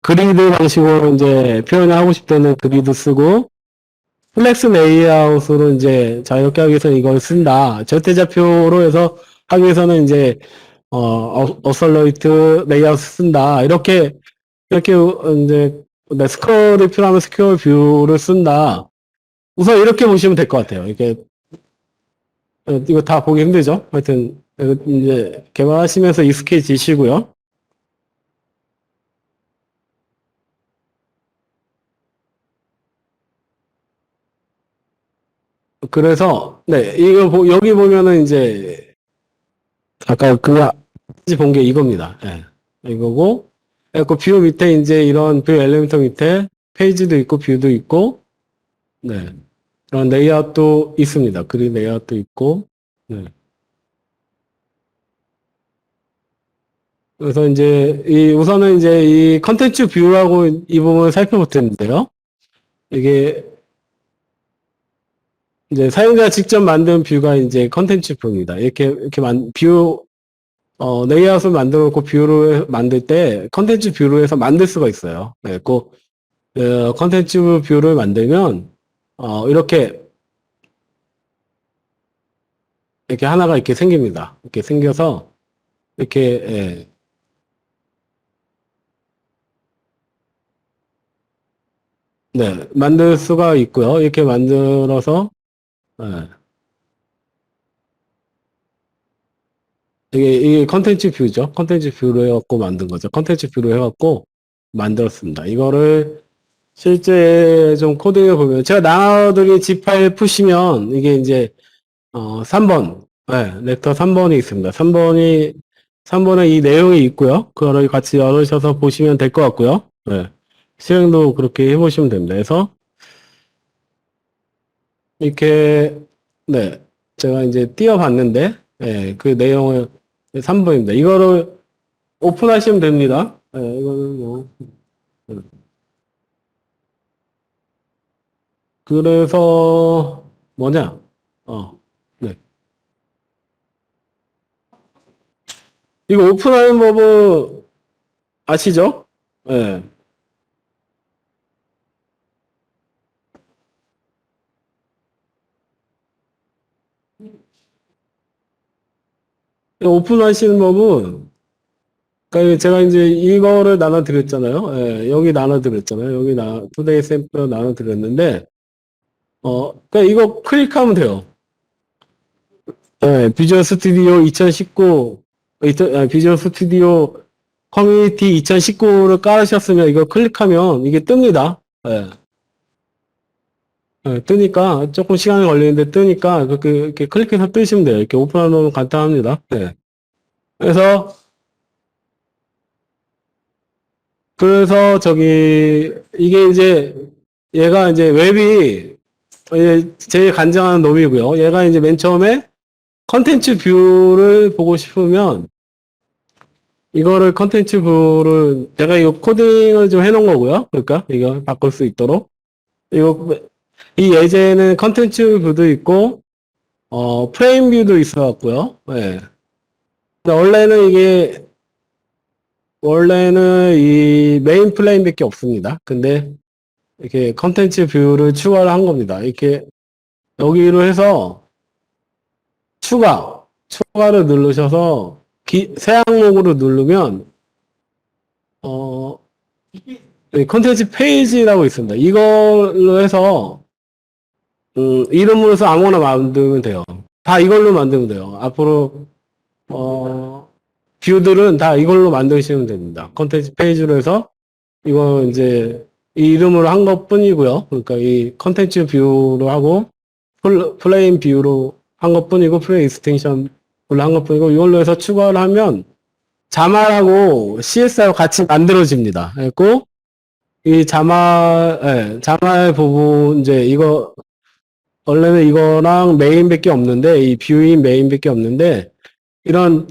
그리드 방식으로 이제 표현을 하고 싶을 때는 그리드 쓰고 플렉스 레이아웃으로 이제 자유롭게 하기 위해서는 이걸 쓴다. 절대좌표로 해서 하기 위해서는 이제 어설레이트 레이아웃 쓴다. 이렇게 이제 스퀘어를 필요하면 스퀘어 뷰를 쓴다. 우선 이렇게 보시면 될 것 같아요. 이게 이거 다 보기 힘들죠? 하여튼 이제 개발하시면서 익숙해지시고요. 그래서 네 이거 여기 보면은 이제 아까 그거 본 게 이겁니다. 예. 이거고 그 뷰 밑에 이제 이런 뷰 엘리멘터 밑에 페이지도 있고 뷰도 있고 네 이런 레이아웃도 있습니다. 그림 레이아웃도 있고 네. 그래서 이제 우선은 이제 이 컨텐츠 뷰라고 이 부분을 살펴볼 텐데요. 이게 이제 사용자 직접 만든 뷰가 이제 컨텐츠 뷰입니다. 이렇게 뷰 레이아웃을 만들어 놓고 뷰를 만들 때 컨텐츠 뷰로 해서 만들 수가 있어요. 네, 컨텐츠 뷰를 만들면 이렇게 하나가 이렇게 생깁니다. 이렇게 생겨서 이렇게 네, 만들 수가 있고요. 이렇게 만들어서 예, 이게 컨텐츠 뷰죠. 컨텐츠 뷰로 해갖고 만든 거죠. 컨텐츠 뷰로 해갖고 만들었습니다. 이거를 실제 좀 코딩을 보면 제가 나눠드린 G 파일 푸시면 이게 이제 3번 네, 렉터 3번이 있습니다. 3번에 이 내용이 있고요. 그거를 같이 열으셔서 보시면 될 것 같고요. 네. 실행도 그렇게 해보시면 됩니다. 그래서 이렇게 네 제가 이제 띄워봤는데 그 내용을 3번입니다. 이거를 오픈하시면 됩니다. 이거는 뭐 그래서 뭐냐 네. 이거 오픈하는 법은 아시죠? 예. 오픈하시는 법은 그러니까 제가 이제 이거를 나눠드렸잖아요. 예, 여기 나눠드렸잖아요. 여기 투데이 샘플 나눠드렸는데 그러니까 이거 클릭하면 돼요. 예, 비주얼 스튜디오 2019, 비주얼 스튜디오 커뮤니티 2019를 깔으셨으면 이거 클릭하면 이게 뜹니다. 예, 뜨니까 조금 시간이 걸리는데 뜨니까 이렇게 클릭해서 뜨시면 돼요. 이렇게 오픈하면 간단합니다. 예. 그래서 이게 이제 얘가 이제 웹이 제일 간장한 놈이고요. 얘가 이제 맨 처음에 컨텐츠 뷰를 보고 싶으면 이거를 컨텐츠 뷰를 제가 이거 코딩을 좀 해놓은 거고요. 그러니까 이거 바꿀 수 있도록 이거 이 예제는 컨텐츠 뷰도 있고 프레임 뷰도 있어 갖고요. 예. 근데 원래는 이 메인 플레인밖에 없습니다. 근데 이렇게 컨텐츠 뷰를 추가를 한 겁니다. 이렇게 여기로 해서 추가를 누르셔서 새 항목으로 누르면 어 컨텐츠 페이지라고 있습니다. 이걸로 해서 이름으로 해서 아무거나 만들면 돼요. 다 이걸로 만들면 돼요. 앞으로 뷰들은 다 이걸로 만드시면 됩니다. 컨텐츠 페이지로 해서 이거 이제 이 이름으로 한 것뿐이고요. 그러니까 이 컨텐츠 뷰로 하고 플레인 뷰로 한 것뿐이고 플레인 익스텐션으로 한 것뿐이고 이걸로 해서 추가를 하면 자말하고 CS하고 같이 만들어집니다. 그리고 이 자말 부분 이제 이거 원래는 이거랑 메인밖에 없는데, 이 뷰인 메인밖에 없는데, 이런,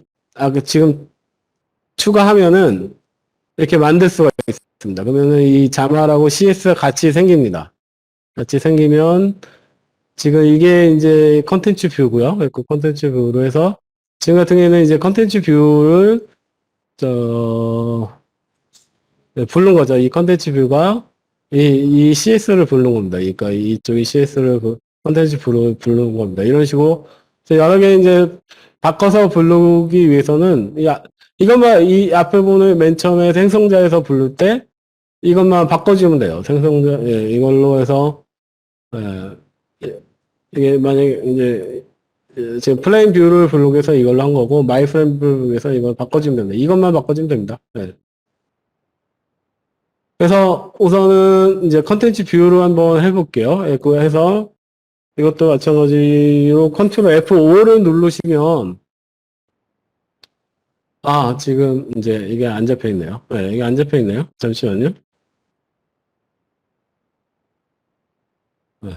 지금 추가하면은 이렇게 만들 수가 있습니다. 그러면은 이 자말하고 CS가 같이 생깁니다. 같이 생기면, 지금 이게 이제 컨텐츠 뷰고요. 그 컨텐츠 뷰로 해서, 지금 같은 경우에는 이제 컨텐츠 뷰를, 부른 거죠. 이 컨텐츠 뷰가 이 CS를 부른 겁니다. 그러니까 이쪽이 CS를 컨텐츠 뷰로 부르는 겁니다. 이런 식으로 여러 개 이제 바꿔서 부르기 위해서는 이것만 이 앞에 보는 맨 처음에 생성자에서 부를 때 이것만 바꿔주면 돼요. 생성자 이걸로 해서 이게 만약에 이제 지금 플레인 뷰를 부르기 위해서 이걸로 한 거고 마이 프레임 부르기 위해서 이걸 바꿔주면 됩니다. 이것만 바꿔주면 됩니다. 네. 그래서 우선은 이제 컨텐츠 뷰로 한번 해볼게요. 그거 해서 이것도 마찬가지로 컨트롤 F5를 누르시면 지금 이제 이게 안 잡혀 있네요. 네, 이게 안 잡혀 있네요. 잠시만요. 네.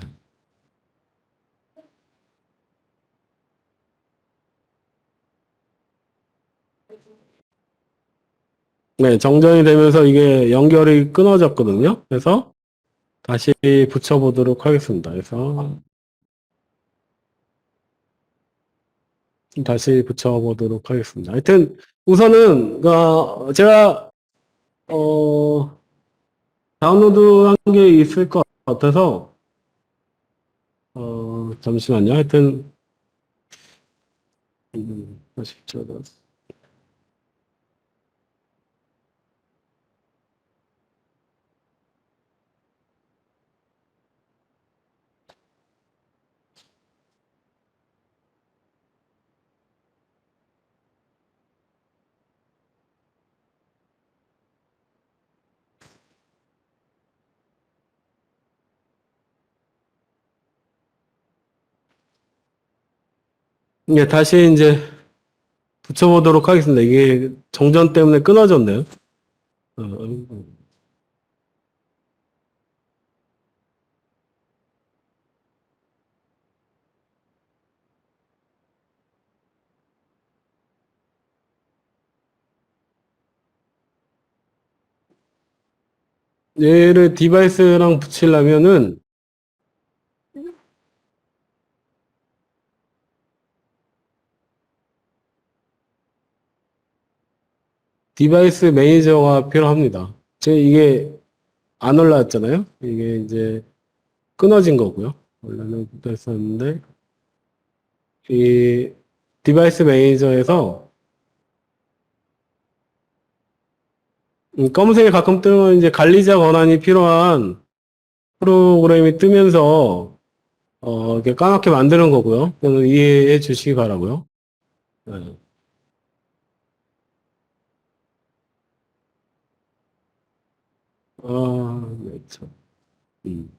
네, 정전이 되면서 이게 연결이 끊어졌거든요. 그래서 다시 붙여보도록 하겠습니다. 그래서 다시 붙여보도록 하겠습니다. 하여튼 우선은 제가 다운로드한 게 있을 것 같아서 잠시만요. 하여튼 다시 붙여서 다시 이제 붙여보도록 하겠습니다. 이게 정전 때문에 끊어졌네요. 얘를 디바이스랑 붙이려면은 디바이스 매니저가 필요합니다. 지금 이게 안 올라왔잖아요. 이게 이제 끊어진 거고요. 원래는 됐었는데 이 디바이스 매니저에서 검은색이 가끔 뜨면 이제 관리자 권한이 필요한 프로그램이 뜨면서 이렇게 까맣게 만드는 거고요. 그거는 이해해 주시기 바라고요. 네. 네, 참. 음.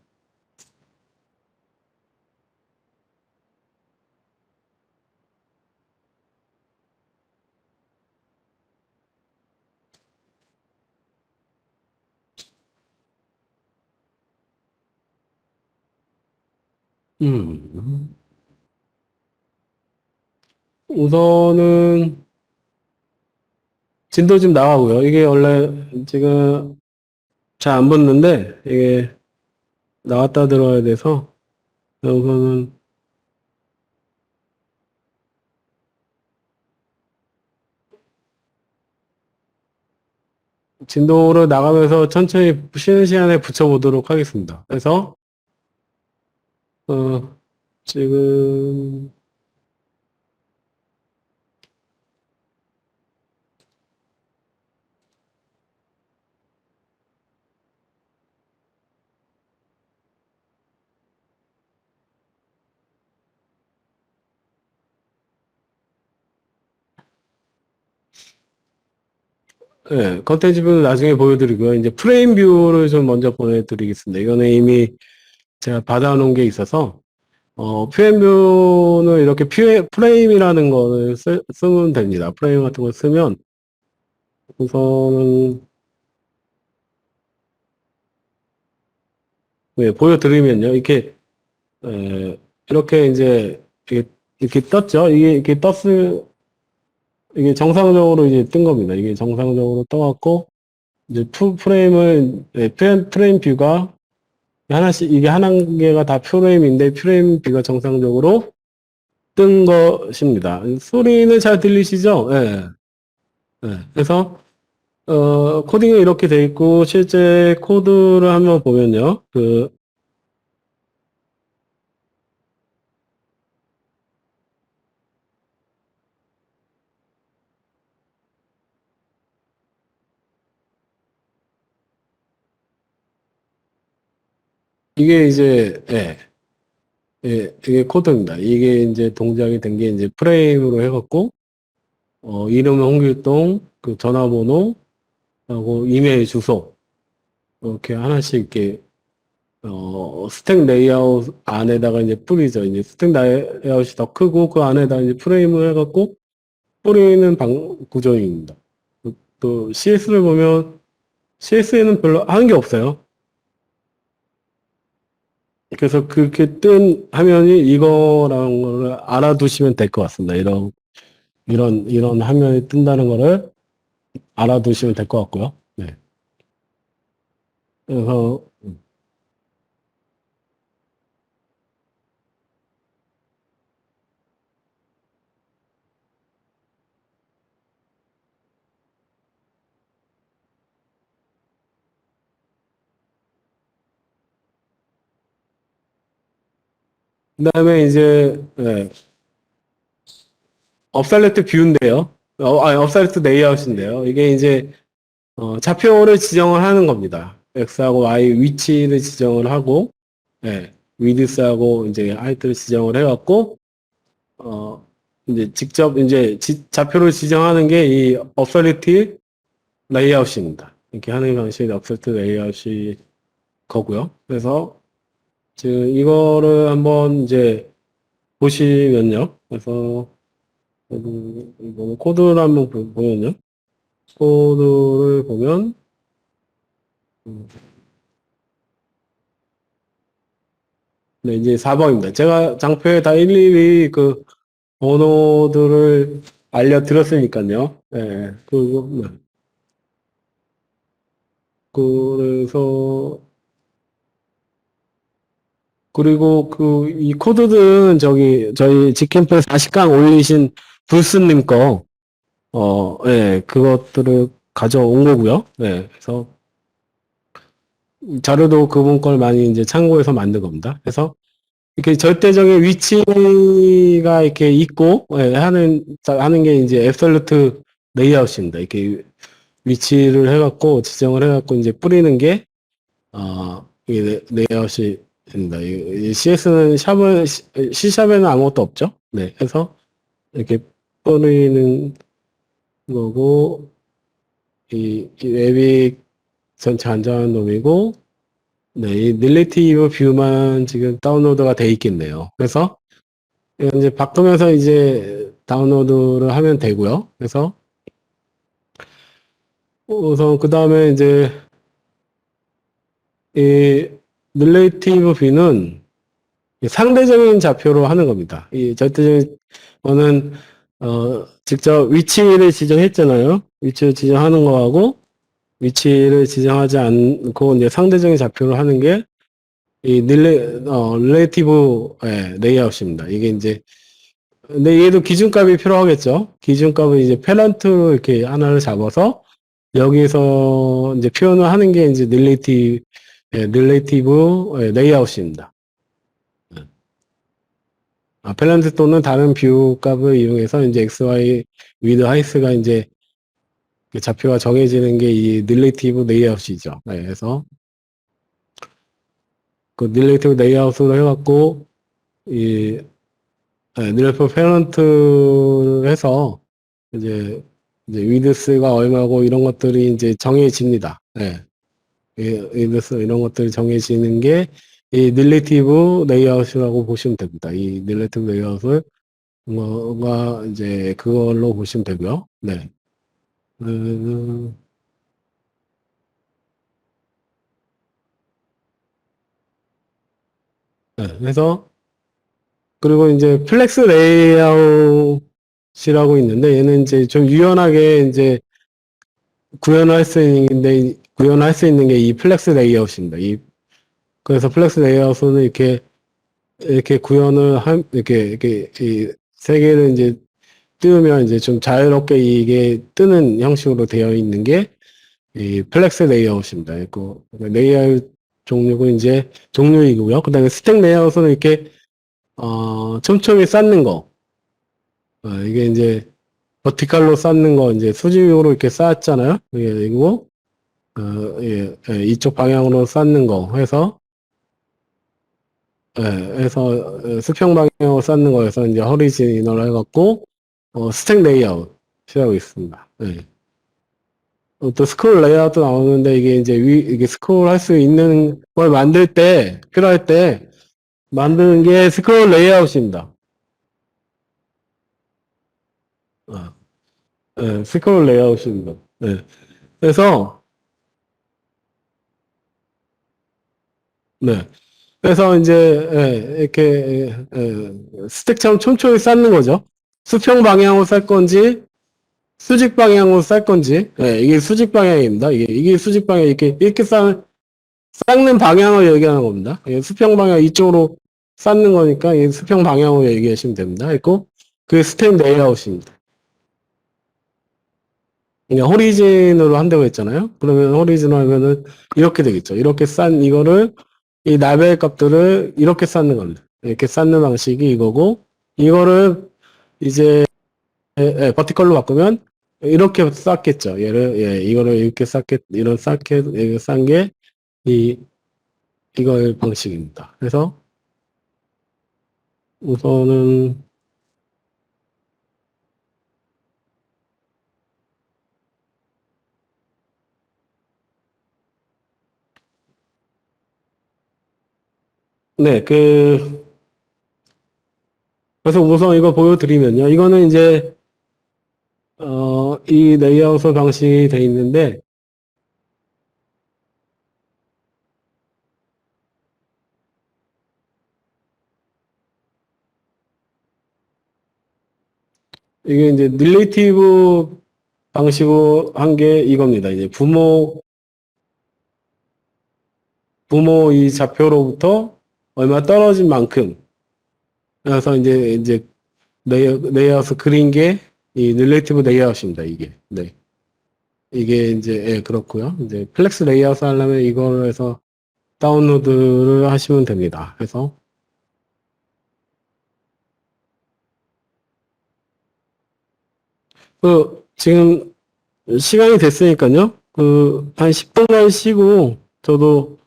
음. 우선은 진도 좀 나가고요. 이게 원래 지금 잘 안 붙는데 이게 나왔다 들어야 돼서 우선은 진도를 나가면서 천천히 쉬는 시간에 붙여보도록 하겠습니다. 그래서 어, 지금 컨텐츠 뷰는 나중에 보여드리고요. 이제 프레임 뷰를 좀 먼저 보내드리겠습니다. 이거는 이미 제가 받아놓은 게 있어서 프레임 뷰는 이렇게 프레임이라는 거를 쓰면 됩니다. 프레임 같은 걸 쓰면 우선은 보여드리면요. 이렇게 이렇게 이제 이렇게 떴죠. 이게 이렇게 이게 정상적으로 이제 뜬 겁니다. 이게 정상적으로 떠갖고 이제 프레임을 프레임 뷰가 하나씩 이게 한 한 개가 다 프레임인데 프레임 뷰가 정상적으로 뜬 것입니다. 소리는 잘 들리시죠? 예. 예. 그래서 코딩은 이렇게 돼 있고 실제 코드를 한번 보면요. 이게 이제 이게 코드입니다. 이게 이제 동작이 된 게 이제 프레임으로 해갖고 이름은 홍길동, 그 전화번호, 하고 이메일 주소 이렇게 하나씩 이렇게 스택 레이아웃 안에다가 이제 뿌리죠. 이제 스택 레이아웃이 더 크고 그 안에다 이제 프레임을 해갖고 뿌리는 구조입니다. 또 CS를 보면 CS에는 별로 하는 게 없어요. 그래서 그렇게 뜬 화면이 이거라는 걸 알아두시면 될 것 같습니다. 이런 화면이 뜬다는 거를 알아두시면 될 것 같고요. 네. 그래서, 그 다음에 이제, 업살레트 뷰인데요. 아니, 업살레트 레이아웃인데요. 이게 이제, 좌표를 지정을 하는 겁니다. X하고 Y 위치를 지정을 하고, 위드스하고 이제 하이트를 지정을 해갖고, 어, 이제 직접 이제 좌표를 지정하는 게 이 업설리티 레이아웃입니다. 이렇게 하는 방식이 업설리티 레이아웃이 거고요. 그래서 지금 이거를 한번 이제 보시면요. 그래서 이거 코드를 한번 보면요. 코드를 보면 음, 네, 이제 4번입니다. 제가 장표에 다 일일이 그 번호들을 알려드렸으니까요. 네, 네. 그래서 그리고 이 코드들은 저희 직캠프에 40강 올리신 불스님 그것들을 가져온 거고요. 네, 그래서 자료도 그분 걸 많이 이제 참고해서 만든 겁니다. 그래서 이렇게 절대적인 위치가 이렇게 있고, 하는 게 이제 앱솔루트 레이아웃입니다. 이렇게 위치를 해갖고, 지정을 해갖고 이제 뿌리는 게, 이게 레이아웃이 됩니다. 이 CS는 C샵에는 아무것도 없죠. 네. 해서 이렇게 뿌리는 거고, 이 웹이 전체 안정한 놈이고, 네, 이 릴레이티브 뷰만 지금 다운로드가 돼 있겠네요. 그래서 이제 바꾸면서 이제 다운로드를 하면 되고요. 그래서 우선 그 다음에 이제 이 릴레이티브 뷰는 상대적인 좌표로 하는 겁니다. 이 절대적인 거는 직접 위치를 지정했잖아요. 위치를 지정하는 거하고 위치를 지정하지 않고 이제 상대적인 좌표로 하는 게 이 릴레이티브 레이아웃입니다. 이게 이제 근데 얘도 기준값이 필요하겠죠. 기준값을 이제 페런트로 이렇게 하나를 잡아서 여기서 이제 표현을 하는 게 이제 릴레이티브 레이아웃입니다. 페런트 또는 다른 뷰 값을 이용해서 이제 XY 위드 하이스가 이제 그 좌표가 정해지는 게 이 릴레이티브 레이아웃이죠. 네, 그래서 그 릴레이티브 레이아웃으로 해갖고 이 릴레이티브 페런트를 해서 이제 위드스가 얼마고 이런 것들이 이제 정해집니다. 네. 위드스 이런 것들이 정해지는 게 이 릴레이티브 레이아웃이라고 보시면 됩니다. 이 릴레이티브 레이아웃을 뭐가 이제 그걸로 보시면 되고요. 네. 음, 네. 그래서 그리고 이제 플렉스 레이아웃이라고 있는데 얘는 이제 좀 유연하게 이제 구현할 수 있는 게 이 플렉스 레이아웃입니다. 그래서 플렉스 레이아웃은 이렇게 이렇게 이 세 개를 이제 띄우면 이제 좀 자유롭게 이게 뜨는 형식으로 되어 있는 게 이 플렉스 레이아웃입니다. 그 레이아웃 종류고 이제 종류이고요. 그다음에 스택 레이아웃은 이렇게 촘촘히 쌓는 거. 이게 이제 버티칼로 쌓는 거 이제 수직으로 이렇게 쌓았잖아요. 예, 그리고 이쪽 방향으로 쌓는 거 수평 방향으로 쌓는 거에서 이제 허리지널 해갖고 스택 레이아웃이라고 있습니다. 예. 또 스크롤 레이아웃도 나오는데 이게 이제 이게 스크롤 할 수 있는 걸 만들 때 필요할 때 만드는 게 스크롤 레이아웃입니다. 스크롤 레이아웃입니다. 그래서 네. 그래서 이제 이렇게 스택처럼 촘촘히 쌓는 거죠. 수평 방향으로 쌓을 건지 수직 방향으로 쌓을 건지 이게 수직 방향입니다. 이게 수직 방향 이렇게 쌓는 방향을 얘기하는 겁니다. 수평 방향 이쪽으로 쌓는 거니까 이 수평 방향으로 얘기하시면 됩니다. 그리고 그게 스택 레이아웃입니다. 그냥 호리진으로 한다고 했잖아요. 그러면 호리진으로 하면은 이렇게 되겠죠. 이렇게 싼 이거를 이 라벨 값들을 이렇게 쌓는 겁니다. 이렇게 쌓는 방식이 이거고 이거를 이제 버티컬로 바꾸면 이렇게 쌓겠죠. 이거를 이렇게 싼 게 이걸 방식입니다. 그래서 우선은 네, 그래서 우선 이거 보여드리면요. 이거는 이제 이 레이아웃 방식이 돼 있는데 이게 이제 릴레이티브 방식으로 한 게 이겁니다. 이제 부모 이 좌표로부터 얼마 떨어진 만큼. 그래서 이제 레이아웃 그린 게 이 릴레이티브 레이아웃입니다. 이게. 네. 이게 이제, 그렇고요. 이제 플렉스 레이아웃 하려면 이걸 해서 다운로드를 하시면 됩니다. 그래서, 지금 시간이 됐으니까요. 한 10분간 쉬고, 저도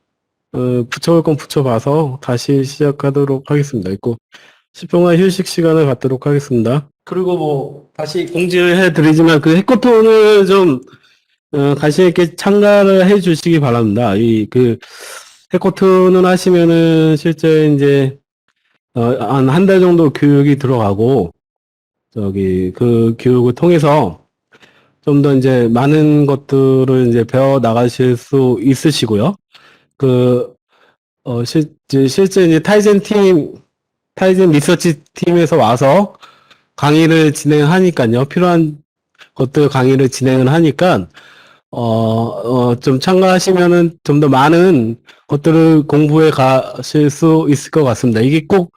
붙여볼 건 붙여봐서 다시 시작하도록 하겠습니다. 있고 10분간 휴식 시간을 갖도록 하겠습니다. 그리고 뭐 다시 공지해 드리지만 그 해커톤을 좀 관심 있게 참가를 해 주시기 바랍니다. 해커톤을 하시면은 실제 이제 한 달 정도 교육이 들어가고 그 교육을 통해서 좀 더 이제 많은 것들을 이제 배워 나가실 수 있으시고요. 실제 이제 타이젠 리서치 팀에서 와서 강의를 진행하니까요. 필요한 것들 강의를 진행을 하니까, 좀 참가하시면은 좀 더 많은 것들을 공부해 가실 수 있을 것 같습니다. 이게 꼭,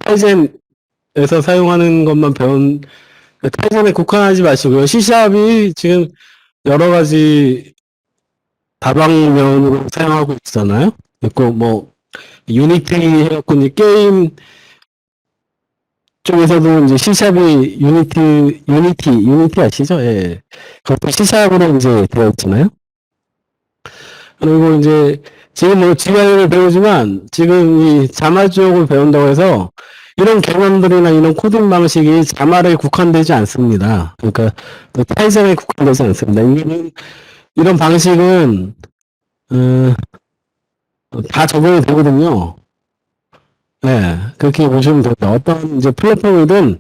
타이젠에서 사용하는 것만 타이젠에 국한하지 마시고요. C샵이 지금 여러 가지 다방면으로 사용하고 있잖아요. 그리고 뭐, 유니티 해갖고 이제 게임 쪽에서도 이제 C샵이 유니티 아시죠? 예. 그것도 C샵으로 이제 되어 있잖아요. 그리고 이제 지금 뭐 GI를 배우지만 지금 이 자마 쪽을 배운다고 해서 이런 개념들이나 이런 코딩 방식이 자마에 국한되지 않습니다. 그러니까 또 타이젠에 국한되지 않습니다. 이런 방식은 다 적용이 되거든요. 네, 그렇게 보시면 됩니다. 어떤 이제 플랫폼이든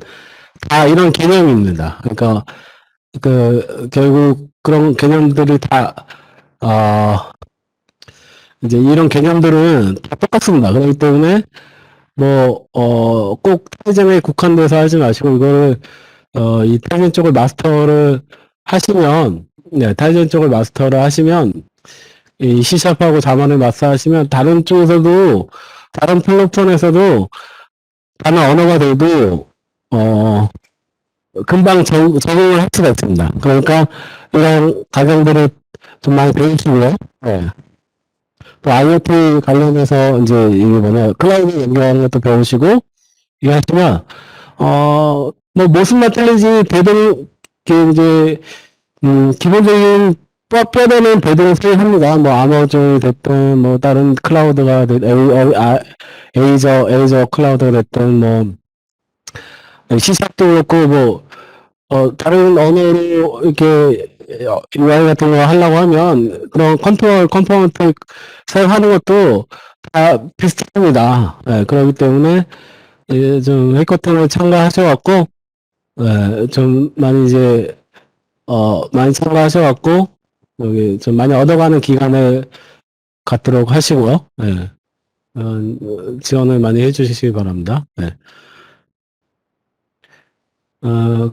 다 이런 개념입니다. 그러니까 결국 그런 개념들이 다 이제 이런 개념들은 다 똑같습니다. 그렇기 때문에 꼭 타이젠에 국한돼서 하지 마시고, 이거를, 이 타이젠 쪽을 마스터를 하시면, 네, 타이젠 쪽을 마스터를 하시면, 이 C샵하고 자만을 마스터하시면, 다른 쪽에서도, 다른 플랫폼에서도, 다른 언어가 돼도, 어, 금방 적응을 할 수가 있습니다. 그러니까, 이런 과정들을 좀 많이 배우시고요. 네. 또 IoT 관련해서 이제 이게 뭐냐, 클라우드 연결하는 것도 배우시고, 이거 하시면, 뭐, 모습만 틀리지, 이제, 기본적인 뼈대는 대동을 수행합니다. 뭐, 아마존이 됐든, 뭐, 다른 클라우드가 됐든, 에이저 클라우드가 됐든, 뭐, C샵도 그렇고, 뭐, 다른 언어로 이렇게 UI 같은 거 하려고 하면 그런 컴포넌트 사용하는 것도 다 비슷합니다. 예, 그렇기 때문에 좀 해커통을 참가하셔갖고 좀 많이 이제 많이 참가하셔갖고 여기 좀 많이 얻어가는 기간을 갖도록 하시고요. 예, 지원을 많이 해주시기 바랍니다. 예.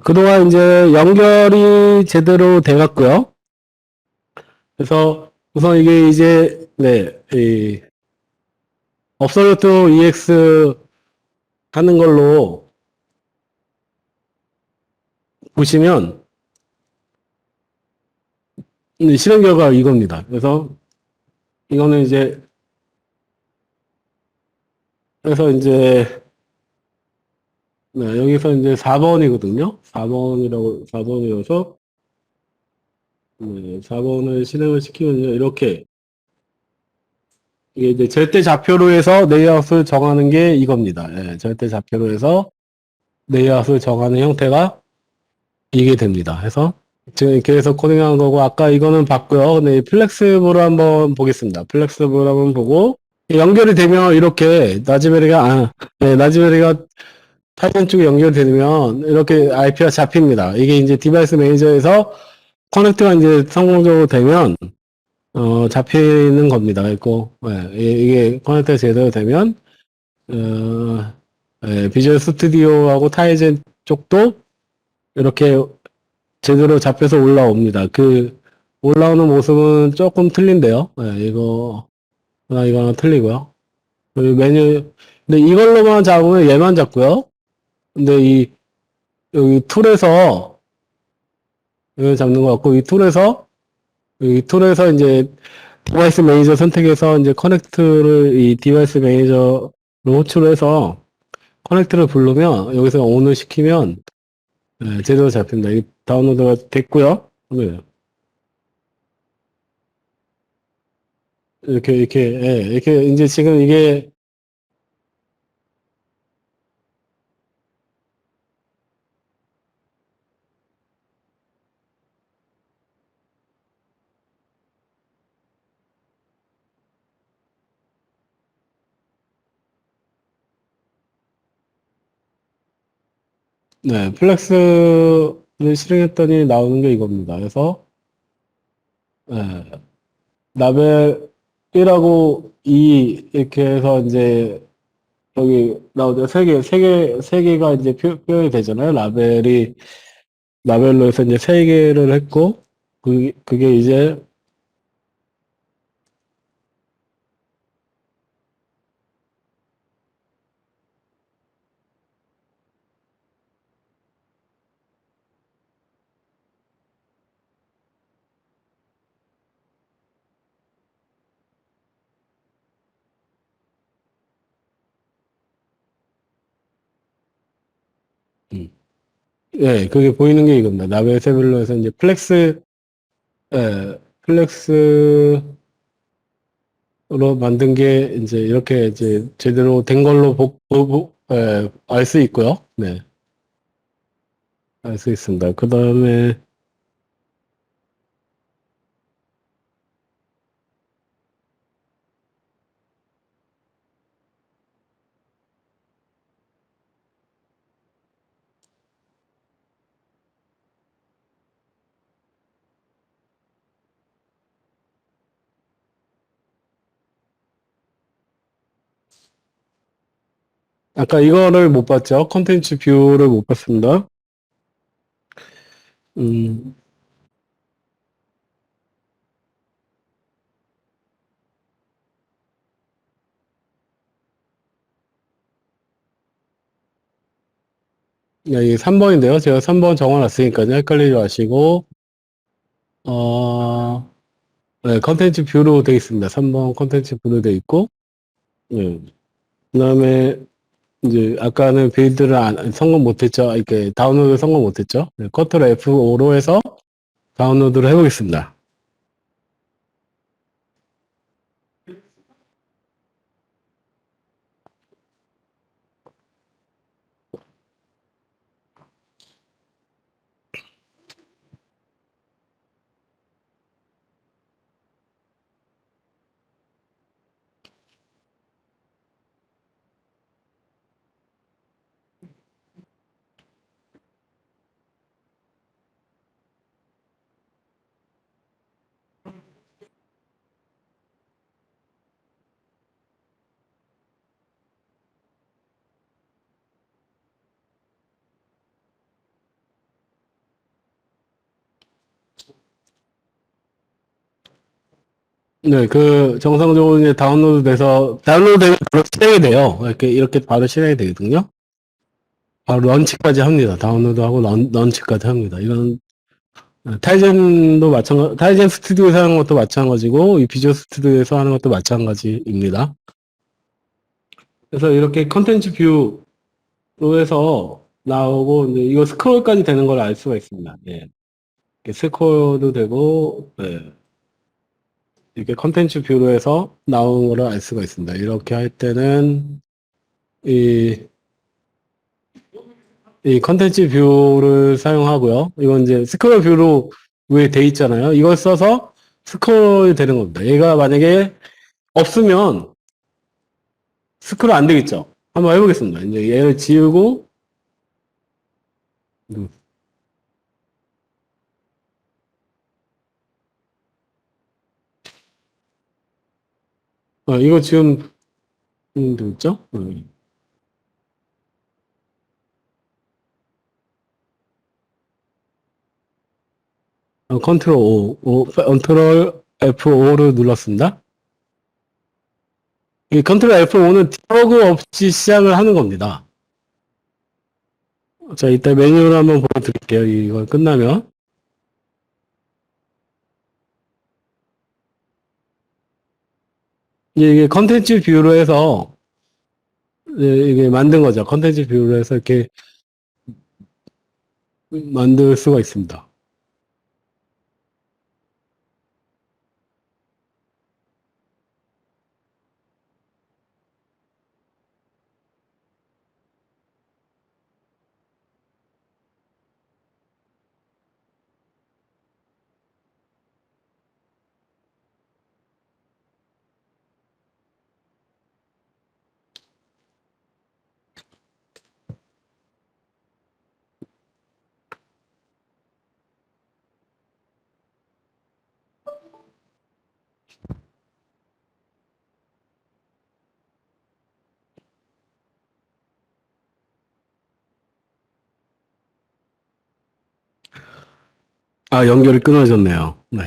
그동안 이제 연결이 제대로 돼갔고요. 그래서 우선 이게 이제 네, 이 업솔루트 EX 하는 걸로 보시면 실행 결과가 이겁니다. 그래서 이거는 이제 그래서 이제 네, 여기서 이제 4번이거든요. 4번이라서 4번을 실행을 시키면 이렇게 이게 이제 절대 좌표로 해서 레이아웃을 정하는 게 이겁니다. 예, 절대 좌표로 해서 레이아웃을 정하는 형태가 이게 됩니다. 해서 지금 이렇게 해서 코딩한 거고 아까 이거는 봤고요. 근데 이 플렉스블을 한번 보겠습니다. 플렉스블 한번 보고 연결이 되면 이렇게 나즈베리가 타이탄 쪽에 연결되면 이렇게 IP가 잡힙니다. 이게 이제 디바이스 매니저에서 커넥트가 이제 성공적으로 되면 잡히는 겁니다. 그리고 이게 커넥트가 제대로 되면 비주얼 스튜디오하고 타이젠 쪽도 이렇게 제대로 잡혀서 올라옵니다. 그 올라오는 모습은 조금 틀린데요. 이거는 틀리고요. 그리고 근데 이걸로만 잡으면 얘만 잡고요. 근데 여기 툴에서 이걸 잡는 것 같고 이 툴에서 이제 디바이스 매니저 선택해서 이제 커넥트를 이 디바이스 매니저로 호출해서 커넥트를 부르면 여기서 ON을 시키면 제대로 잡힙니다. 이 다운로드가 됐고요. 네. 이렇게 이제 지금 이게 네, 플렉스를 실행했더니 나오는 게 이겁니다. 그래서 네, 라벨 1하고 2 이렇게 해서 이제 여기 나오죠. 세 개가 이제 표현이 되잖아요. 라벨로 해서 이제 세 개를 했고 그게 이제 음, 그게 보이는 게 이겁니다. 라벨 세별로 해서 이제 플렉스로 만든 게 이제 이렇게 이제 제대로 된 걸로 알 수 있고요. 네, 알 수 있습니다. 그 다음에 아까 이거를 못 봤죠? 컨텐츠 뷰를 못 봤습니다. 음, 네, 이 3번인데요. 제가 3번 적어놨으니까요. 헷갈리지 마시고, 어, 네, 컨텐츠 뷰로 되어 있습니다. 3번 컨텐츠 뷰로 되어 있고, 예. 그 다음에, 이제, 아까는 빌드를 성공 못했죠. 이렇게 다운로드 성공 못했죠. 네, 컨트롤 F5로 해서 다운로드를 해보겠습니다. 네, 그, 정상적으로 이제 다운로드 돼서, 다운로드 되면 바로 실행이 돼요. 이렇게 바로 실행이 되거든요. 바로 런치까지 합니다. 다운로드하고 런치까지 합니다. 이건 타이젠도 타이젠 스튜디오에서 하는 것도 마찬가지고, 이 비주얼 스튜디오에서 하는 것도 마찬가지입니다. 그래서 이렇게 컨텐츠 뷰로 해서 나오고, 이제 이거 스크롤까지 되는 걸 알 수가 있습니다. 예. 이렇게 스크롤도 되고, 예. 이렇게 컨텐츠 뷰로 해서 나오는 걸 알 수가 있습니다. 이렇게 할 때는, 이, 이 컨텐츠 뷰를 사용하고요. 이건 이제 스크롤 뷰로 왜 돼 있잖아요. 이걸 써서 스크롤이 되는 겁니다. 얘가 만약에 없으면 스크롤 안 되겠죠. 한번 해보겠습니다. 이제 얘를 지우고, 이거 지금, 되겠죠? 컨트롤 컨트롤 F5를 눌렀습니다. 이 컨트롤 F5는 디버그 없이 시작을 하는 겁니다. 자, 이따 메뉴를 한번 보여드릴게요. 이걸 끝나면. 이게 컨텐츠 뷰로 해서, 이게 만든 거죠. 컨텐츠 뷰로 해서 이렇게 만들 수가 있습니다. 아, 연결이 끊어졌네요. 네.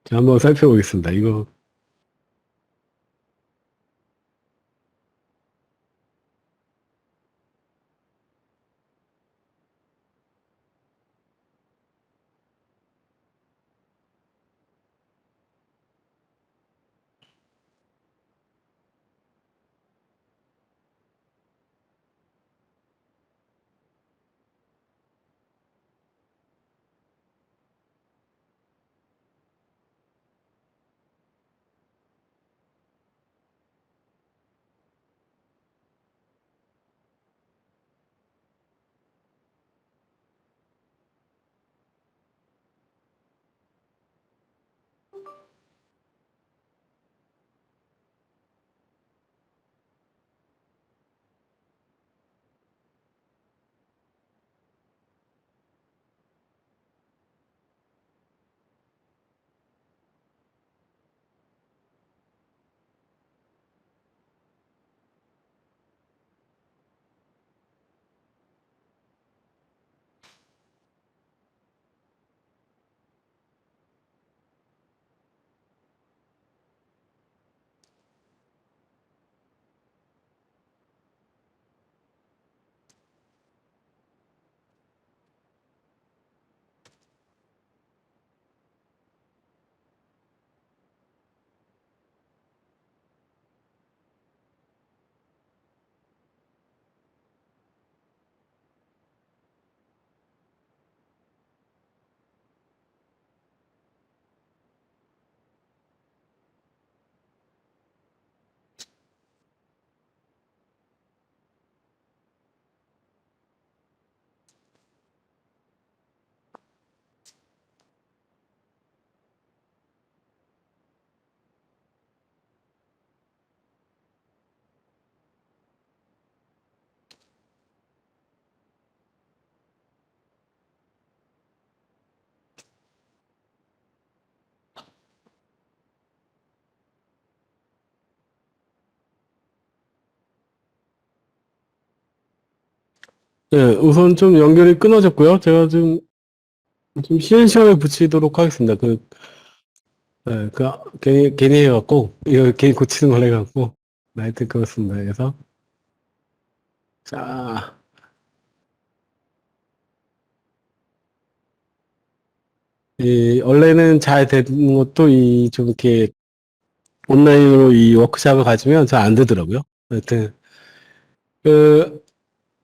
자, 한번 살펴보겠습니다. 이거, 예, 우선 좀 연결이 끊어졌고요. 제가 좀 쉬는 시간에 붙이도록 하겠습니다. 예, 괜히 해갖고, 이거 괜히 고치는 걸 해갖고, 하여튼 그렇습니다. 그래서, 자, 원래는 잘 되는 것도 좀 이렇게 온라인으로 이 워크샵을 가지면 잘 안 되더라고요. 하여튼, 그,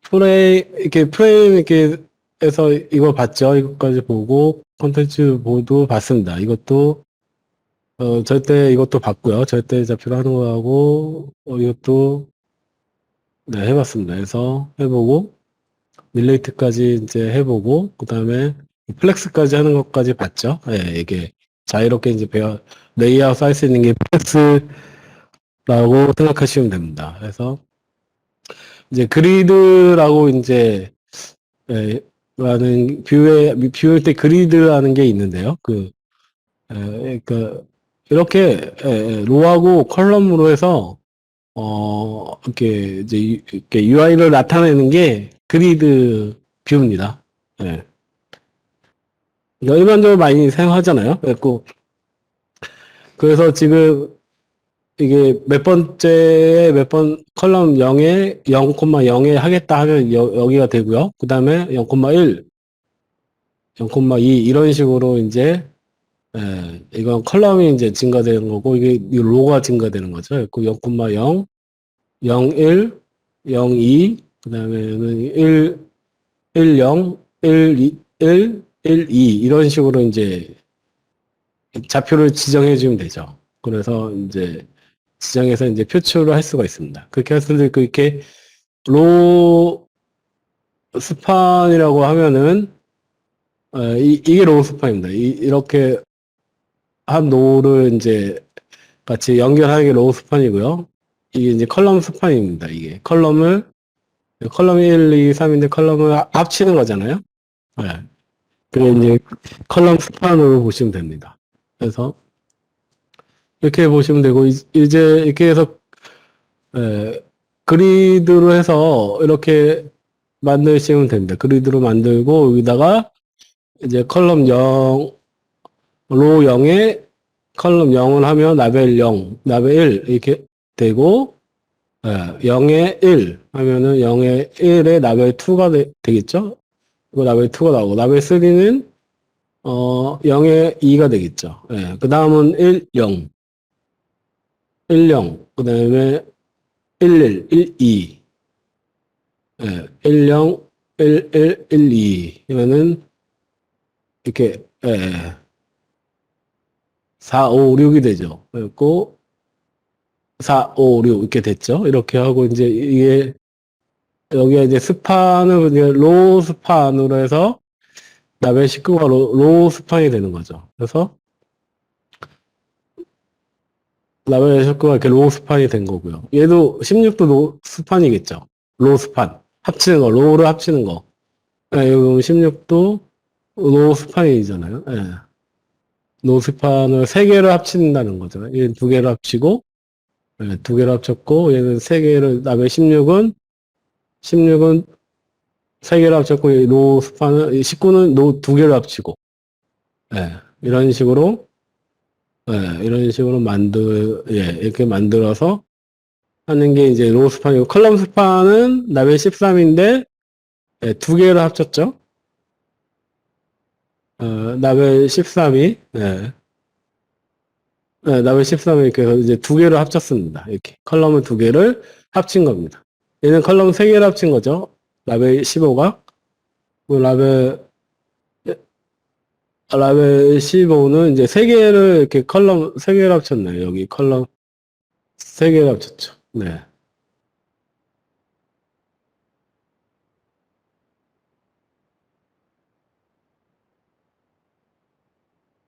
프레임 이렇게 해서 이거 봤죠? 이것까지 보고, 콘텐츠 모두 봤습니다. 절대 이것도 봤고요. 절대 좌표로 하는 거하고, 이것도, 네, 해봤습니다. 그래서 해보고, 릴레이트까지 이제 해보고, 그 다음에 플렉스까지 하는 것까지 봤죠. 예, 이게 자유롭게 이제 레이아웃 할 수 있는 게 플렉스라고 생각하시면 됩니다. 그래서 이제 그리드라고 이제, 예, 뷰일 때 그리드라는 게 있는데요. 이렇게, 로하고 컬럼으로 해서, 이렇게 UI를 나타내는 게 그리드 뷰입니다. 예. 일반적으로 많이 사용하잖아요. 그래서 지금 이게 몇 번 컬럼 0에 0,0에 하겠다 하면 여기가 되고요. 그 다음에 0,1, 0,2 이런 식으로 이제 이건 컬럼이 이제 증가되는 거고 이 로가 증가되는 거죠. 그 0,0, 0,1, 0,2 그다음에는 1,0, 1,2, 1,2 이런 식으로 이제 좌표를 지정해 주면 되죠. 그래서 이제 지정해서 이제 표출을 할 수가 있습니다. 그렇게 했을 때 이렇게 로 스판이라고 하면은 이게 로 스판입니다. 이렇게 한 로를 이제 같이 연결하는 게 로우 스판이고요. 이게 이제 컬럼 스판입니다. 이게 컬럼 1, 2, 3인데 컬럼을 합치는 거잖아요. 네. 그게 이제 컬럼 스판으로 보시면 됩니다. 그래서 이렇게 보시면 되고 이제 이렇게 해서 에, 그리드로 해서 이렇게 만드시면 됩니다. 그리드로 만들고 여기다가 이제 컬럼 0, 로 0에 컬럼 0을 하면 라벨 0, 라벨 1 이렇게 되고 0에 1 하면은 0에 1에 라벨 2가 되겠죠? 그 라벨 2가 나오고 라벨 3는 0에 2가 되겠죠. 예. 그 다음은 1, 0, 1, 0, 그 다음에 1, 1, 1, 2, 예. 1, 0, 1, 1, 1, 2 이면은 이렇게 4, 5, 6이 되죠. 그리고 4, 5, 6 이렇게 됐죠. 이렇게 하고 이제 이게 여기에 이제 스판을 이제 로 스판으로 해서 라벨 19가 로 스판이 되는 거죠. 그래서 라벨 19가 이렇게 로 스판이 된 거고요. 얘도 16도 로 스판이겠죠. 로 스판. 합치는 거, 로를 합치는 거. 여기 16도 로 스판이잖아요. 로 스판을 세 개를 합친다는 거죠. 얘는 두 개를 합치고, 두 개를 합쳤고, 얘는 세 개를, 라벨 16은 세 개를 합쳤고, 로 스판은, 19는 로 두 개를 합치고, 이런 식으로 이런 식으로 이렇게 만들어서 하는 게 이제 로우 스판이고, 컬럼 스판은 라벨 13인데, 두 개를 합쳤죠. 라벨 13이, 라벨 13이 이렇게 해서 이제 두 개를 합쳤습니다. 이렇게. 컬럼을 두 개를 합친 겁니다. 얘는 컬럼 세 개를 합친 거죠. 라벨 15가. 라벨 15는 이제 세 개를 이렇게 컬럼 세 개를 합쳤네요. 여기 컬럼 세 개를 합쳤죠. 네.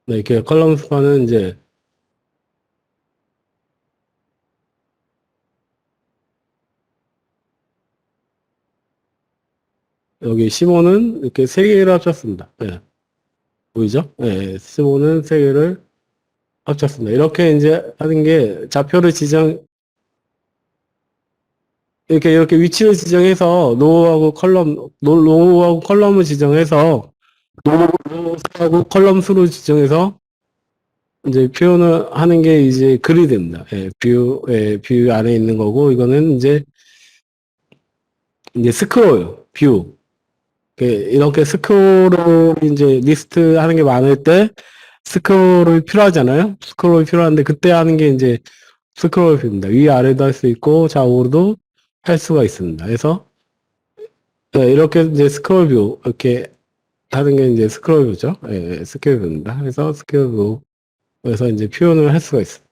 네, 이렇게 컬럼 스판은 이제 여기 15는 이렇게 세 개를 합쳤습니다. 보이죠? 15는 세 개를 합쳤습니다. 이렇게 이제 하는 게 좌표를 이렇게 위치를 지정해서 로우하고 컬럼을 지정해서 로우하고 컬럼 수를 지정해서 이제 표현을 하는 게 이제 그리드입니다. 예, 뷰 안에 있는 거고, 이거는 이제 스크롤, 뷰. 이렇게 스크롤을 이제 리스트 하는 게 많을 때 스크롤이 필요하잖아요. 스크롤이 필요한데 그때 하는 게 이제 스크롤 뷰입니다. 위아래도 할 수 있고 좌우로도 할 수가 있습니다. 그래서 이렇게 이제 스크롤 뷰 이렇게 하는 게 이제 스크롤 뷰죠. 예, 스크롤 뷰입니다. 그래서 스크롤 뷰에서 이제 표현을 할 수가 있습니다.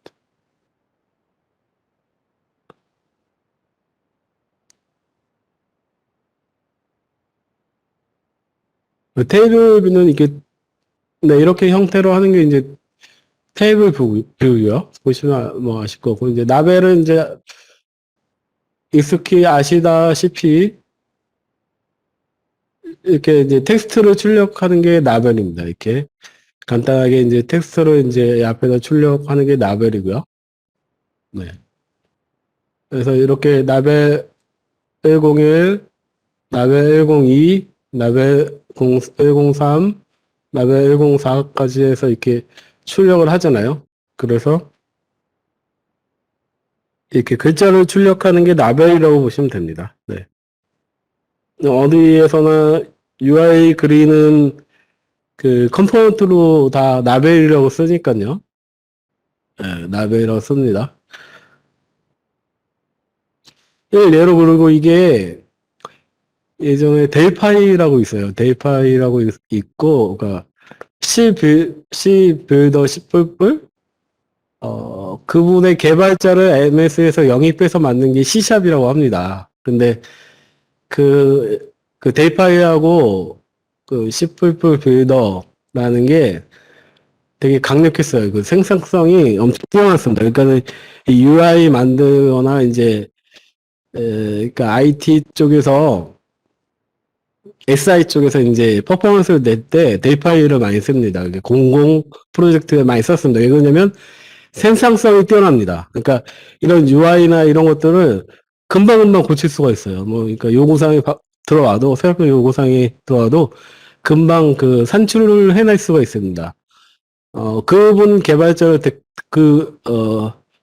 테이블 뷰는 네, 이렇게 형태로 하는 게 이제 테이블 뷰요. 보시면 뭐 아실 거고, 이제 라벨은 이제 익숙히 아시다시피 이렇게 이제 텍스트를 출력하는 게 라벨입니다. 이렇게 간단하게 이제 텍스트를 이제 앞에다 출력하는 게 라벨이고요. 네. 그래서 이렇게 라벨 101, 라벨 102, 라벨 103, 라벨 104까지 해서 이렇게 출력을 하잖아요. 그래서 이렇게 글자를 출력하는 게 라벨이라고 보시면 됩니다. 네. 어디에서나 UI 그리는 그 컴포넌트로 다 라벨이라고 쓰니까요. 네, 라벨이라고 씁니다. 예로 그리고 이게 예전에 델파이라고 있어요. 델파이라고 있고, 그러니까 C 빌더 C++? 그분의 개발자를 MS에서 영입해서 만든 게 C샵이라고 합니다. 근데 그 델파이하고 그 C++ 빌더라는 게 되게 강력했어요. 그 생산성이 엄청 뛰어났습니다. 그러니까는 이 UI 만들거나 이제 그러니까 IT 쪽에서 SI 쪽에서 이제 퍼포먼스를 낼 때 델파이를 많이 씁니다. 공공 프로젝트에 많이 썼습니다. 왜 그러냐면 생산성이 뛰어납니다. 그러니까 이런 UI나 이런 것들을 금방금방 고칠 수가 있어요. 뭐, 그러니까 요구사항이 들어와도, 새롭게 요구사항이 들어와도 금방 그 산출을 해낼 수가 있습니다. 그분 개발자를,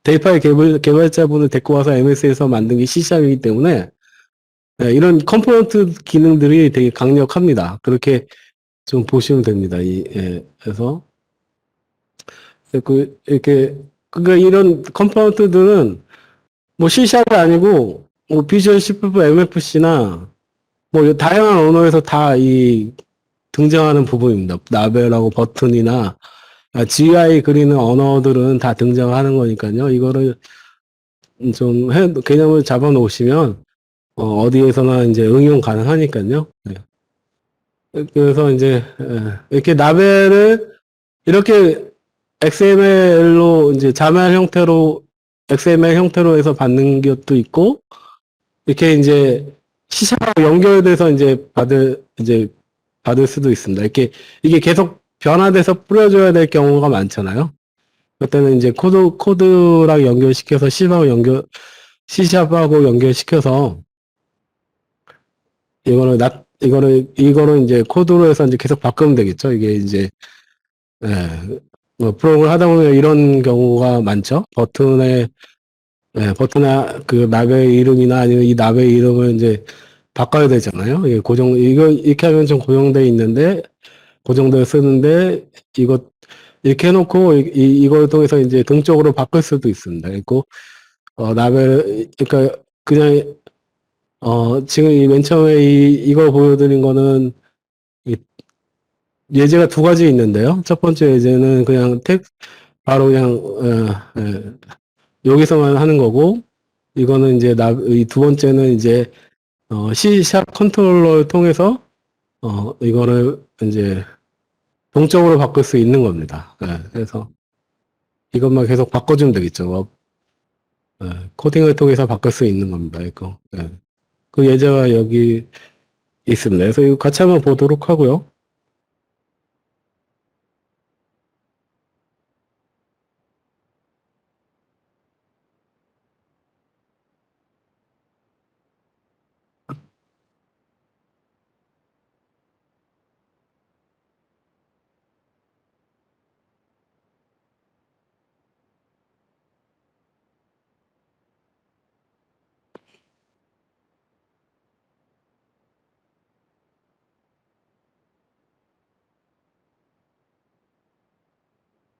데이파이 개발자분을 데리고 와서 MS에서 만든 게 C샵이기 때문에, 이런 컴포넌트 기능들이 되게 강력합니다. 그렇게 좀 보시면 됩니다. 그래서, 그러니까 이런 컴포넌트들은 뭐 C샵이 아니고, 뭐 비주얼 C++, MFC나, 뭐 다양한 언어에서 다 등장하는 부분입니다. 라벨하고 버튼이나, GUI 그리는 언어들은 다 등장하는 거니까요. 이거를 개념을 잡아 놓으시면, 어디에서나 이제 응용 가능하니까요. 네. 그래서 이제, 이렇게 라벨을 이렇게 XML로 이제 자말 형태로, XML 형태로 해서 받는 것도 있고, 이렇게 이제 시샤하고 연결돼서 이제 받을 수도 있습니다. 이게 계속 변화돼서 뿌려줘야 될 경우가 많잖아요. 그때는 이제 코드랑 연결시켜서 C샵하고 연결시켜서 이거를 이제 코드로 해서 이제 계속 바꾸면 되겠죠. 이게 이제, 예, 뭐 프로그램을 하다 보면 이런 경우가 많죠. 버튼의 그 랍의 이름이나 아니면 이 랍의 이름을 이제 바꿔야 되잖아요. 이렇게 하면 좀 고정돼 있는데, 고정되어 쓰는데, 이렇게 해놓고, 이걸 통해서 이제 동적으로 바꿀 수도 있습니다. 그러니까, 그냥, 지금 맨 처음에 이거 보여드린 거는, 이 예제가 두 가지 있는데요. 첫 번째 예제는 그냥 바로 그냥, 여기서만 하는 거고, 이거는 이제 이 두 번째는 이제, C# 컨트롤러를 통해서, 이거를 이제 동적으로 바꿀 수 있는 겁니다. 그래서 이것만 계속 바꿔주면 되겠죠. 코딩을 통해서 바꿀 수 있는 겁니다. 이거. 그 예제가 여기 있습니다. 그래서 이거 같이 한번 보도록 하고요.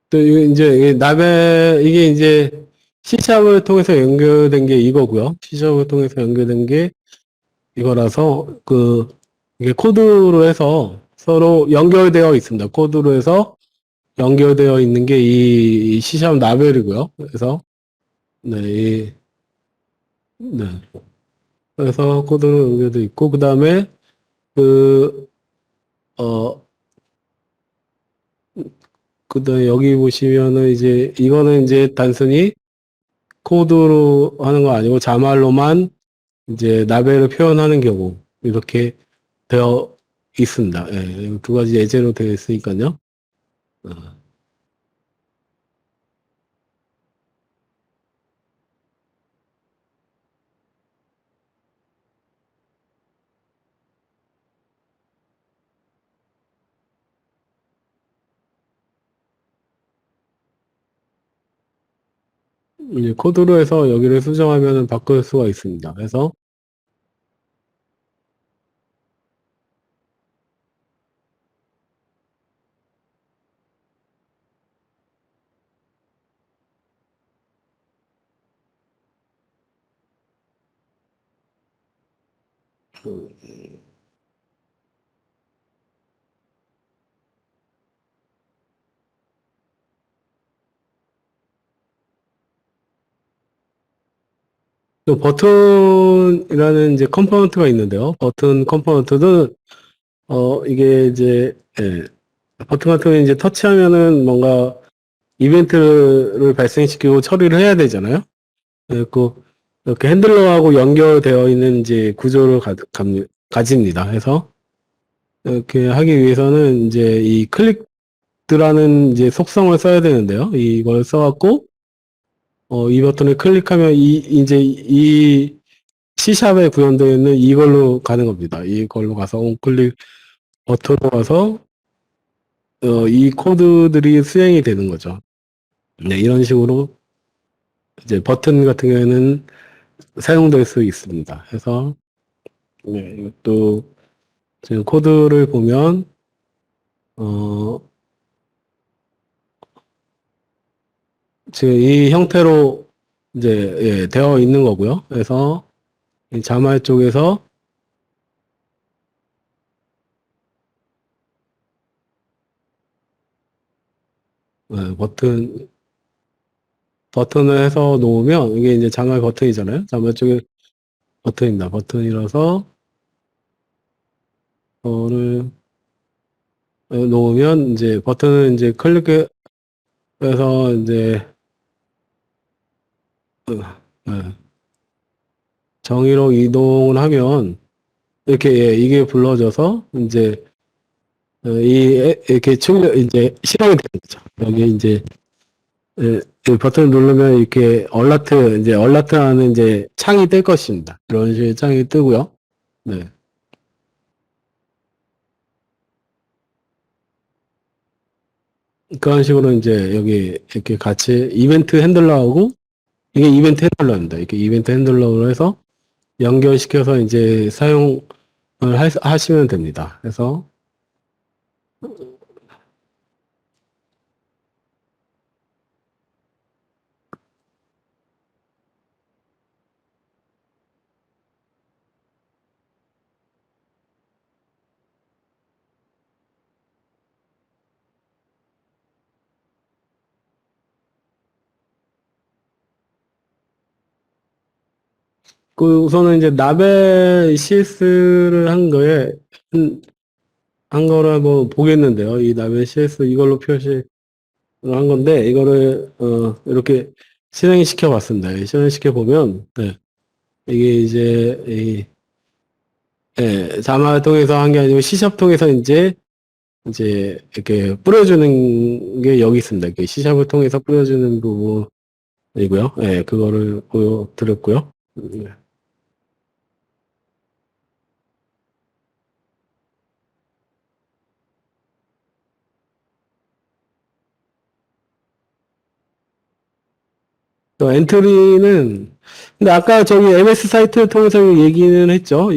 또 이게 이게 이제 C샵을 통해서 연결된 게 이거고요. C샵을 통해서 연결된 게 이거라서 이게 코드로 해서 서로 연결되어 있습니다. 코드로 해서 연결되어 있는 게 이 C샵 라벨이고요. 그래서 네, 네. 그래서 코드로 연결돼 있고 그다음에 그 어 그다음에 여기 보시면은 이제 이거는 이제 단순히 코드로 하는 거 아니고 자말로만 이제 라벨을 표현하는 경우 이렇게 되어 있습니다. 예, 두 가지 예제로 되어 있으니까요. 어, 이제 코드로 해서 여기를 수정하면 바꿀 수가 있습니다. 그래서 또 버튼이라는 이제 컴포넌트가 있는데요. 버튼 컴포넌트는 이게 이제 버튼 같은 경우는 이제 터치하면은 뭔가 이벤트를 발생시키고 처리를 해야 되잖아요. 그 이렇게 핸들러하고 연결되어 있는 이제 구조를 가집니다. 해서 이렇게 하기 위해서는 이제 이 클릭드라는 이제 속성을 써야 되는데요. 이걸 써갖고 이 버튼을 클릭하면 이제 이 C샵에 구현되어 있는 이걸로 가는 겁니다. 이걸로 가서 on클릭 버튼으로 가서 이 코드들이 수행이 되는 거죠. 네, 이런 식으로 이제 버튼 같은 경우에는 사용될 수 있습니다. 그래서 네, 이것도 지금 코드를 보면 어, 지금 이 형태로 이제 되어 있는 거고요. 그래서 이 자말 쪽에서 버튼을 해서 놓으면 이게 이제 자말 버튼이잖아요. 자말 쪽에 버튼입니다. 버튼이라서 를 놓으면 이제 버튼을 이제 클릭해서 이제 어, 예, 정의로 이동을 하면 이렇게 이게 불러져서 이제 이렇게 이제 실행이 되는 거죠. 여기 이제 이 버튼을 누르면 이렇게 이제 얼라트하는 이제 창이 뜰 것입니다. 이런 식의 창이 뜨고요. 네. 그런 식으로 이제 여기 이렇게 같이 이벤트 핸들러하고 이게 이벤트 핸들러입니다. 이렇게 이벤트 핸들러로 해서 연결시켜서 이제 사용을 하시면 됩니다. 그래서 우선은 이제 라벨 CS를 한 거를 한번 보겠는데요. 이 라벨 CS 이걸로 표시를 한 건데 이거를 이렇게 실행시켜 봤습니다. 실행시켜 보면 네. 이게 이제 자막을 통해서 한 게 아니고 C샵 통해서 이제 이렇게 뿌려주는 게 여기 있습니다. 이렇게 C샵을 통해서 뿌려주는 부분이고요. 예, 그거를 보여드렸고요. 또 엔트리는 근데 아까 저기 MS 사이트를 통해서 얘기는 했죠.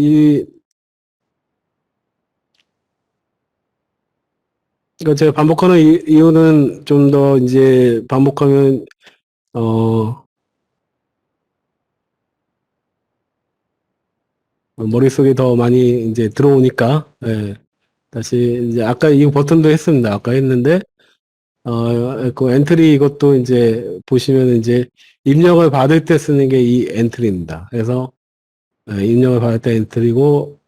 그러니까 제가 반복하는 이유는 좀 더 이제 반복하면, 어, 머릿속에 더 많이 이제 들어오니까, 예. 다시 이제 아까 이 버튼도 했습니다. 아까 했는데, 그 엔트리 이것도 이제 보시면 이제 입력을 받을 때 쓰는 게 이 엔트리입니다. 그래서 입력을 받을 때 엔트리고,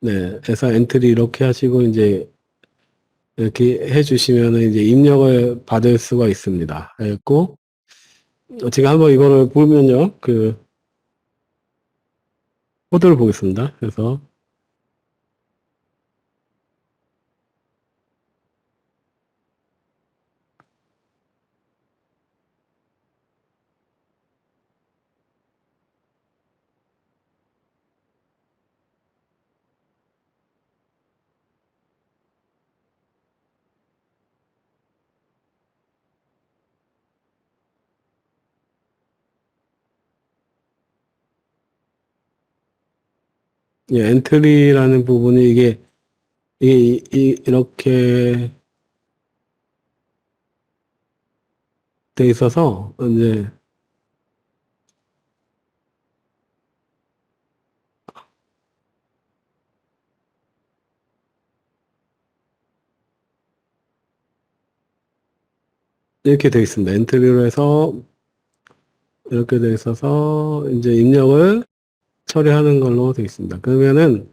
네, 그래서 엔트리 이렇게 하시고 이제 이렇게 해주시면은 이제 입력을 받을 수가 있습니다. 그랬고, 제가 한번 이거를 보면요, 그 코드를 보겠습니다. 그래서 예, 엔트리라는 부분이 이렇게 돼 있어서 이제 이렇게 돼 있습니다. 엔트리로 해서 이렇게 돼 있어서 이제 입력을 처리하는 걸로 돼 있습니다. 그러면은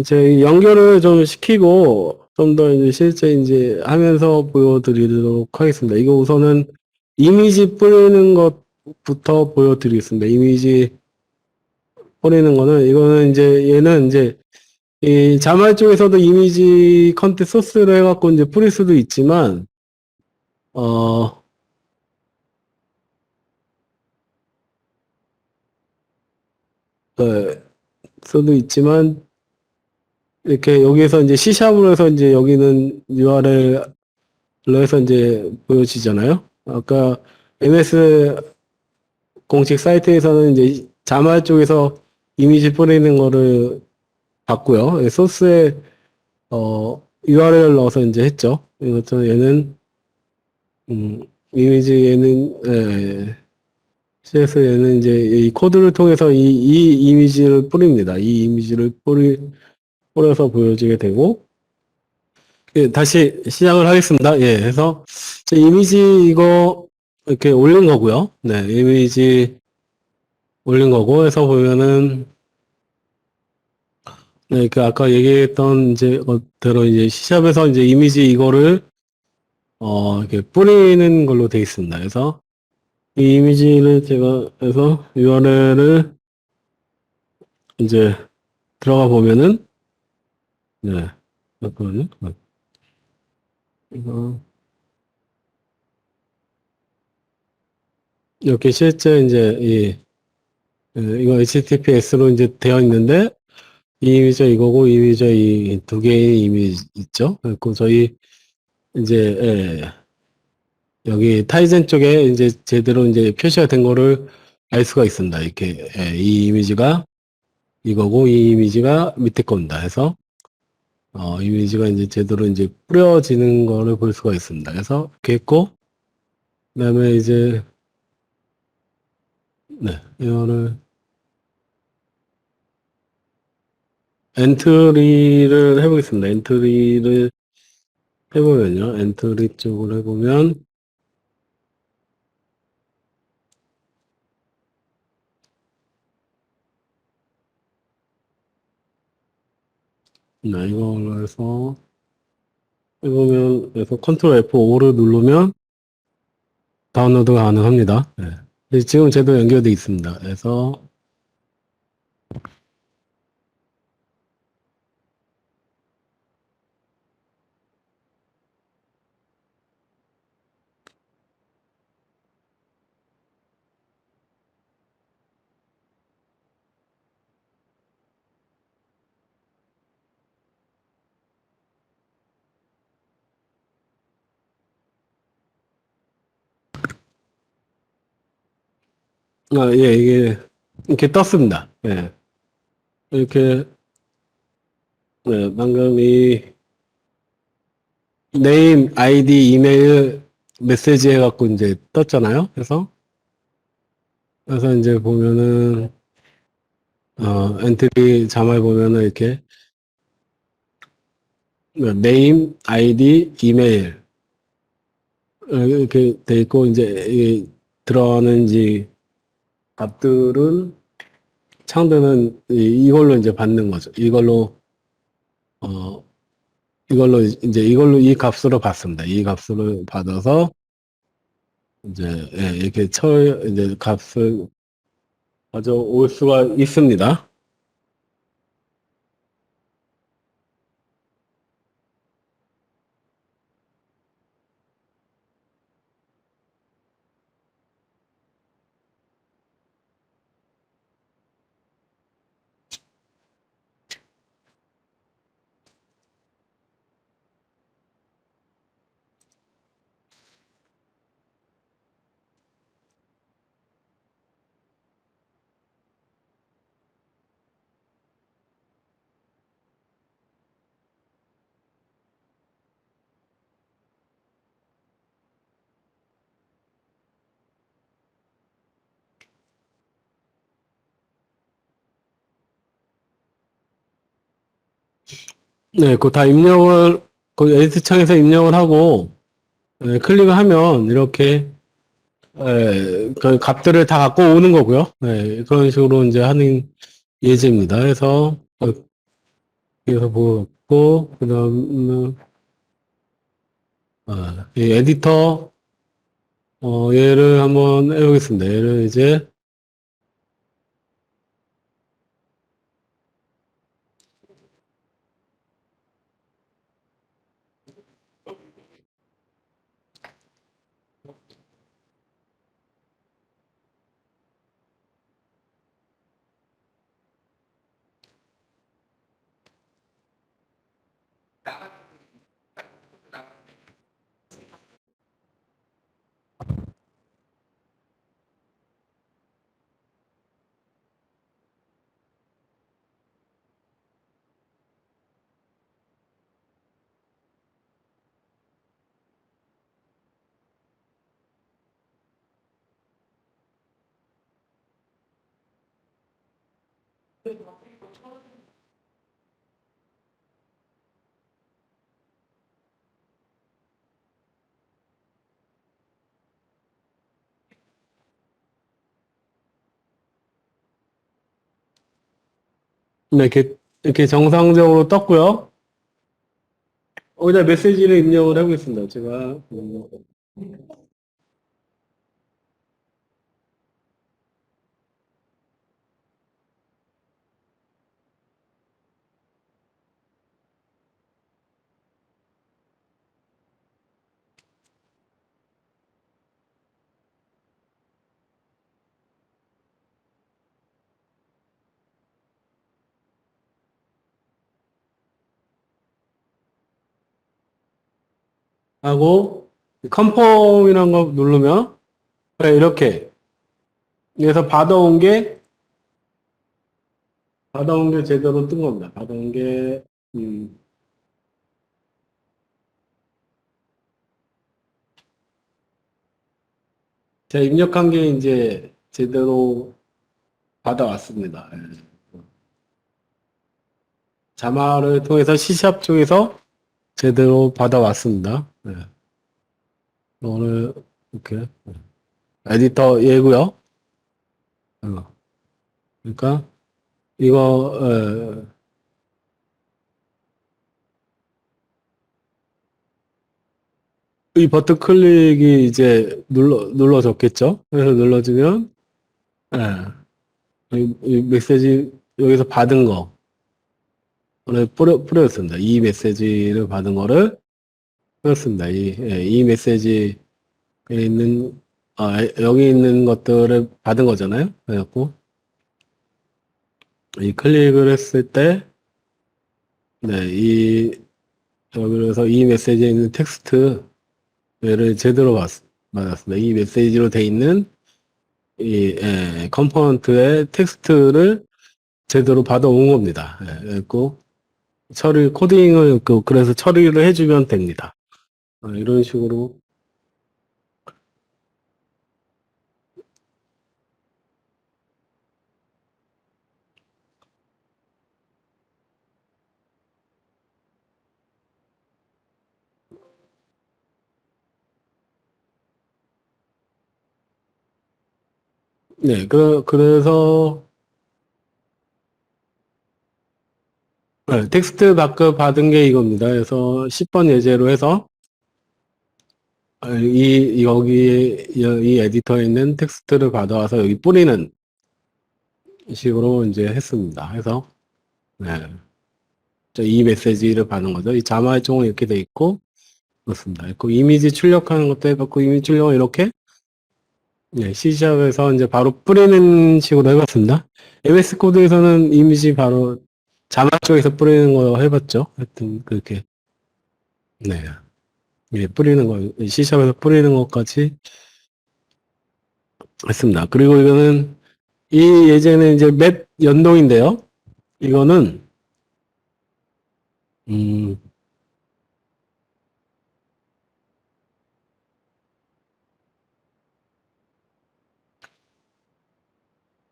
제 연결을 좀 시키고 좀 더 이제 실제 이제 하면서 보여드리도록 하겠습니다. 이거 우선은 이미지 뿌리는 것부터 보여드리겠습니다. 이미지 뿌리는 거는 이거는 이제 얘는 이제 이 자말 쪽에서도 이미지 컨텐츠 소스로 해갖고 이제 뿌릴 수도 있지만 어 네, 수도 있지만 이렇게 여기에서 이제 C샵으로 해서 이제 여기는 URL로 해서 이제 보여지잖아요. 아까 MS 공식 사이트에서는 이제 자말 쪽에서 이미지 뿌리는 거를 봤고요. 소스에 URL 넣어서 이제 했죠. 이것도 얘는 이미지 얘는 CS 얘는 이제 이 코드를 통해서 이 이미지를 뿌립니다. 이 이미지를 뿌려서 보여지게 되고 예, 다시 시작을 하겠습니다. 예, 해서 이미지 이거 이렇게 올린 거고요. 네, 이미지 올린 거고 해서 보면은 네, 그 아까 얘기했던 이제 것대로 이제 C샵에서 이제 이미지 이거를 이렇게 뿌리는 걸로 되어 있습니다. 그래서 이 이미지를 제가 해서 URL을 이제 들어가 보면은 네, 잠깐만요. 이거 이렇게 실제 이제 이거 HTTPS로 이제 되어 있는데 이 이미지 이거고 이 이미지 이 두 개의 이미지 있죠. 그리고 저희 이제 여기 타이젠 쪽에 이제 제대로 이제 표시가 된 거를 알 수가 있습니다. 이렇게 이 이미지가 이거고 이 이미지가 밑에 겁니다. 해서 이미지가 이제 제대로 이제 뿌려지는 거를 볼 수가 있습니다. 그래서 이렇게 했고 그다음에 이제 네 이거를 엔트리를 해보겠습니다. 엔트리를 해보면요. 엔트리 쪽으로 해보면 네, 이걸로 해서 해보면 그래서 컨트롤 F5를 누르면 다운로드가 가능합니다. 네. 지금 제도 연결되어 있습니다. 그래서 예, 이게 이렇게 떴습니다. 예. 이렇게 네, 방금 네임, 아이디, 이메일, 메시지 해갖고 이제 떴잖아요. 그래서 이제 보면은, 엔트리 자말 보면은 이렇게, 네임, 아이디, 이메일, 이렇게 돼 있고, 이제, 들어가는 이제 값들은, 창들은 이걸로 이제 받는 거죠. 어, 이걸로 이 값으로 받습니다. 이 값으로 받아서, 이제, 이렇게 이제 값을 가져올 수가 있습니다. 네, 그거 다 그 에디트 창에서 입력을 하고, 클릭을 하면 이렇게, 그 값들을 다 갖고 오는 거고요. 그런 식으로 이제 하는 예제입니다. 여기서 보고, 그 다음, 이 에디터, 얘를 한번 해보겠습니다. 얘를 이제, 이렇게 정상적으로 떴고요. 여기다 메시지를 입력을 해보겠습니다. 제가, 하고, 컨펌이라는 거 누르면, 이렇게, 여기서 받아온 게 제대로 뜬 겁니다. 받아온 게, 음, 제가 입력한 게 이제 제대로 받아왔습니다. 자마를 통해서 C샵 쪽에서 제대로 받아왔습니다. 오늘 이렇게 에디터 얘고요. 그러니까 이거 이 버튼 클릭이 이제 눌러졌겠죠. 그래서 눌러주면 이 메시지 여기서 받은 거를 뿌렸습니다. 이 메시지를 받은 거를 뿌렸습니다. 이 메시지에 있는 여기 있는 것들을 받은 거잖아요. 그래갖고 이 클릭을 했을 때 여기서 이 메시지에 있는 텍스트 얘를 제대로 받았습니다. 이 메시지로 돼 있는 컴포넌트의 텍스트를 제대로 받아온 겁니다. 그래서 코딩을 그래서 처리를 해주면 됩니다. 이런 식으로. 네, 그래서, 텍스트 바크 받은 게 이겁니다. 그래서 10번 예제로 해서, 이 에디터에 있는 텍스트를 받아와서 여기 뿌리는 식으로 이제 했습니다. 해서, 네. 이 메시지를 받는 거죠. 이 자마의 쪽은 이렇게 돼 있고, 그렇습니다. 그 이미지 출력하는 것도 해봤고, 이미지 출력은 이렇게, 네, C샵에서 이제 바로 뿌리는 식으로 해봤습니다. MS 코드에서는 이미지 바로 자막 쪽에서 뿌리는 거 해봤죠. 하여튼, 그렇게, 네. 예, 뿌리는 거, C샵에서 뿌리는 것까지 했습니다. 그리고 이거는, 이 예제는 이제 맵 연동인데요. 이거는, 음,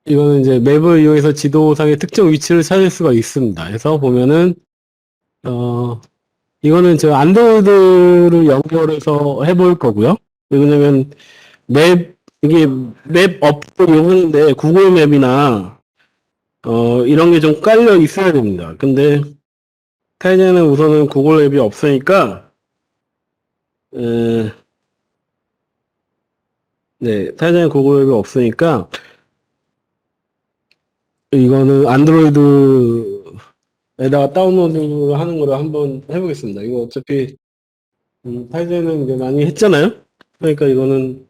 이거는 이제 맵을 이용해서 지도상의 특정 위치를 찾을 수가 있습니다. 그래서 보면은, 어, 이거는 저 안드로이드를 연결해서 해볼 거고요. 왜냐면 이게 맵 어플을 이용하는데 구글 맵이나, 이런 게 좀 깔려 있어야 됩니다. 근데 타이즈는 우선은 구글 앱이 없으니까, 에, 네, 타이즈는 구글 앱이 없으니까, 이거는 안드로이드에다가 다운로드 하는 거를 한번 해보겠습니다. 이거 어차피, 타이즈는 이제 많이 했잖아요? 그러니까 이거는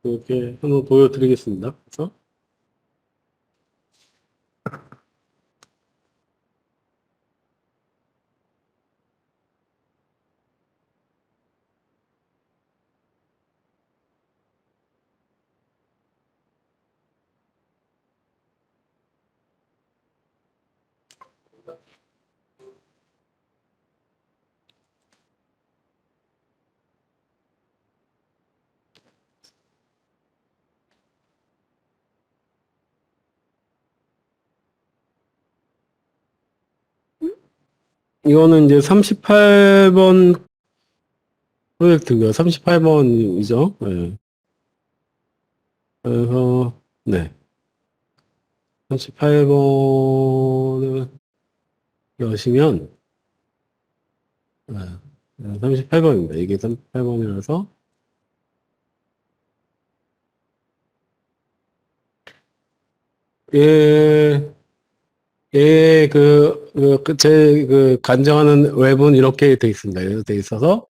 이렇게 한번 보여드리겠습니다. 그래서, 이거는 이제 38번 프로젝트고요. 38번이죠. 네. 그래서, 네. 38번을 여시면, 38번입니다. 이게 38번이라서, 예, 간정하는 웹은 이렇게 돼 있습니다. 이렇게 돼 있어서,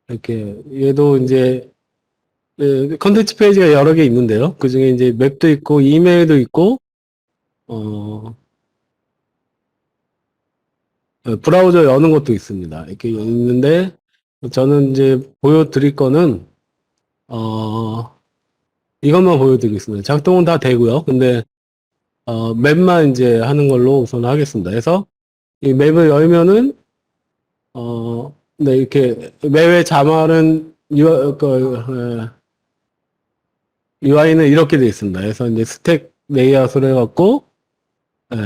이렇게, 얘도 이제, 컨텐츠 페이지가 여러 개 있는데요. 그 중에 이제 맵도 있고, 이메일도 있고, 어, 브라우저 여는 것도 있습니다. 이렇게 있는데, 저는 이제 보여드릴 거는, 어, 이것만 보여드리겠습니다. 작동은 다 되고요. 근데, 맵만 이제 하는 걸로 우선 하겠습니다. 그래서, 이 맵을 열면은, 네, 이렇게, 맵의 자말은, UI는 이렇게 되어 있습니다. 그래서 이제 스택 레이아웃을 해갖고, 에,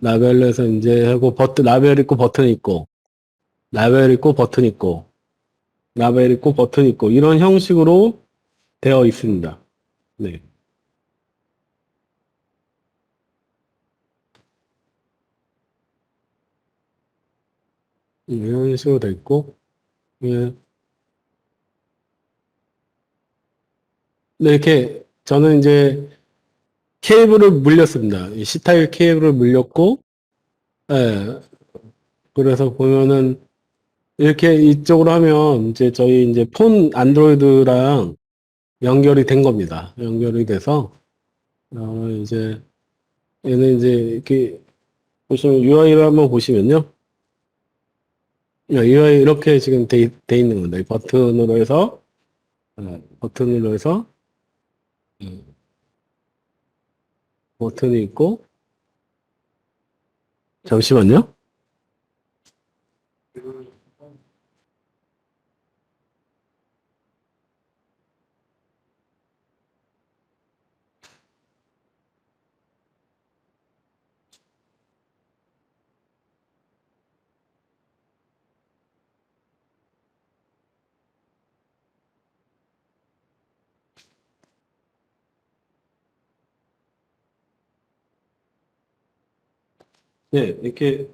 라벨에서 이제 하고, 라벨 있고, 버튼 있고, 라벨 있고, 버튼 있고, 라벨 있고, 버튼 있고, 이런 형식으로 되어 있습니다. 네. 이런 식으로 되어 있고, 예. 네, 이렇게, 저는 이제 케이블을 물렸습니다. 이 C타입 케이블을 물렸고, 예. 그래서 보면은, 이렇게 이쪽으로 하면, 이제 저희 이제 폰 안드로이드랑 연결이 된 겁니다. 연결이 돼서, 이제, 얘는 이제 이렇게 보시면 UI를 한번 보시면요. UI 이렇게 지금 돼 있는 겁니다. 이 버튼으로 해서, 음, 버튼이 있고, 잠시만요. 네, 이렇게,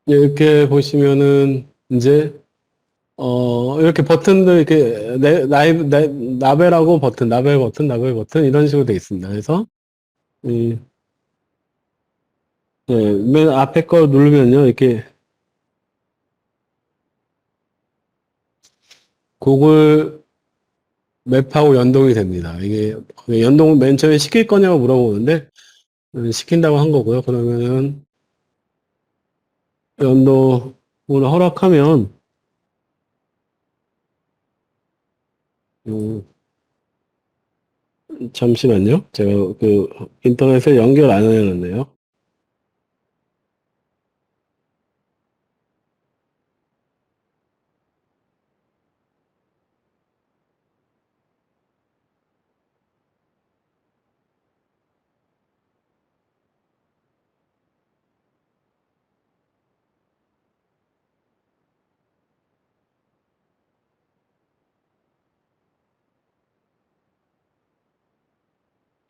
이렇게 보시면은, 이제, 이렇게 버튼도 이렇게, 나벨하고 버튼, 나벨 버튼, 이런 식으로 돼 있습니다. 그래서, 이, 예, 맨 앞에 거 누르면요, 이렇게, 구글 맵하고 연동이 됩니다. 이게, 연동 맨 처음에 시킬 거냐고 물어보는데, 시킨다고 한 거고요. 그러면은, 연동을 허락하면, 음, 잠시만요. 제가 그, 인터넷에 연결 안 해놨네요.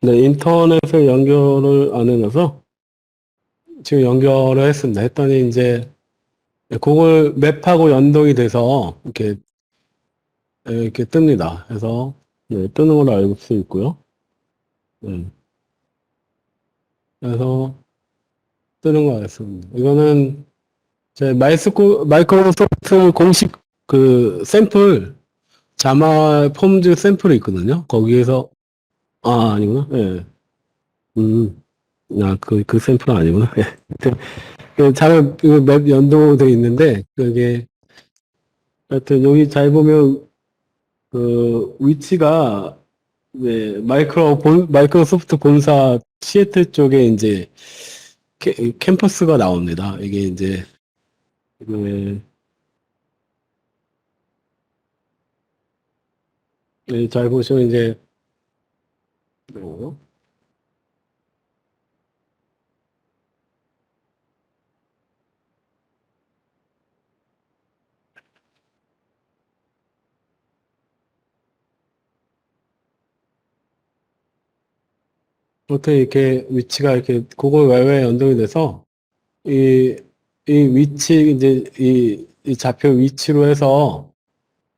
네, 인터넷에 연결을 안 해놔서 지금 연결을 했습니다. 했더니 이제 구글 맵하고 연동이 돼서 이렇게 뜹니다. 그래서 네, 뜨는 걸로 알고 수 있고요. 네, 그래서 뜨는 거 같습니다. 이거는 제 마이크로소프트 공식 그 샘플 자마 폼즈 샘플이 있거든요. 거기에서 아니구나. 예. 음. 그 샘플은 아니구나. 예. 자마 맵 연동돼 있는데 그게 하여튼 여기 잘 보면 그 위치가 네, 마이크로소프트 본사 시애틀 쪽에 이제 캠퍼스가 나옵니다. 이게 이제 그, 잘 보시면 이제 뭐, 어떻게 이렇게 위치가 이렇게 구글 와이파이 연동이 돼서 이, 이 위치 이제 이 좌표 위치로 해서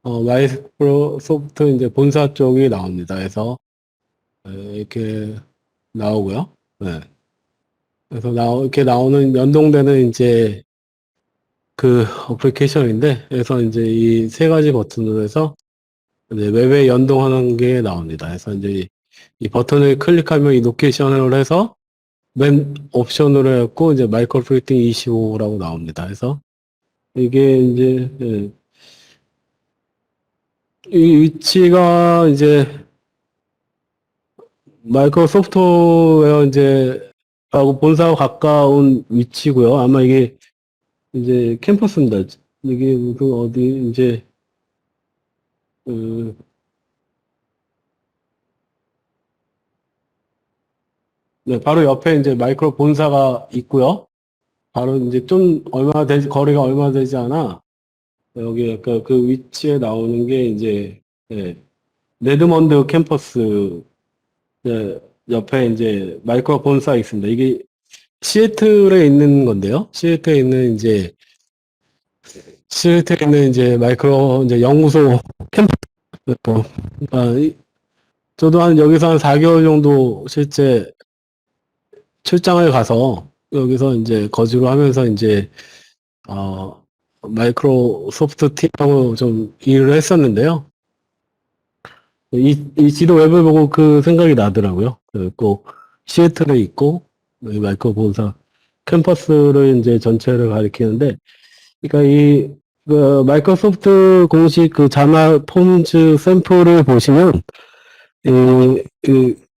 마이크로소프트 이제 본사 쪽이 나옵니다. 그래서 이렇게 나오고요. 네. 그래서 이렇게 나오는 연동되는 이제 그 어플리케이션인데, 그래서 이제 이 세 가지 버튼으로 해서 이제 웹에 연동하는 게 나옵니다. 그래서 이제 이 버튼을 클릭하면 이 로케이션을 해서 맨 옵션으로 해갖고 이제 마이크로 프리팅 25라고 나옵니다. 그래서 이게 이제 이 위치가 이제 마이크로 소프트웨어 이제 하고 본사하고 가까운 위치고요. 아마 이게 이제 캠퍼스입니다. 이게 무슨 어디 이제 그 네, 바로 옆에 이제 마이크로 본사가 있고요. 바로 이제 좀 거리가 얼마 되지 않아. 여기 그 위치에 나오는 게 이제, 예, 레드먼드 캠퍼스, 예, 옆에 이제 마이크로 본사 있습니다. 이게 시애틀에 있는 건데요. 시애틀에 있는 이제 마이크로 이제 연구소 캠퍼스. 저도 여기서 한 4개월 정도 실제 출장을 가서 여기서 이제 거주를 하면서 이제 마이크로소프트 팀하고 좀 일을 했었는데요. 이 지도 웹을 보고 그 생각이 나더라고요. 꼭 시애틀에 있고, 이 마이크로 본사 캠퍼스를 이제 전체를 가리키는데, 그러니까 그 마이크로소프트 공식 그 자마 폼즈 샘플을 보시면,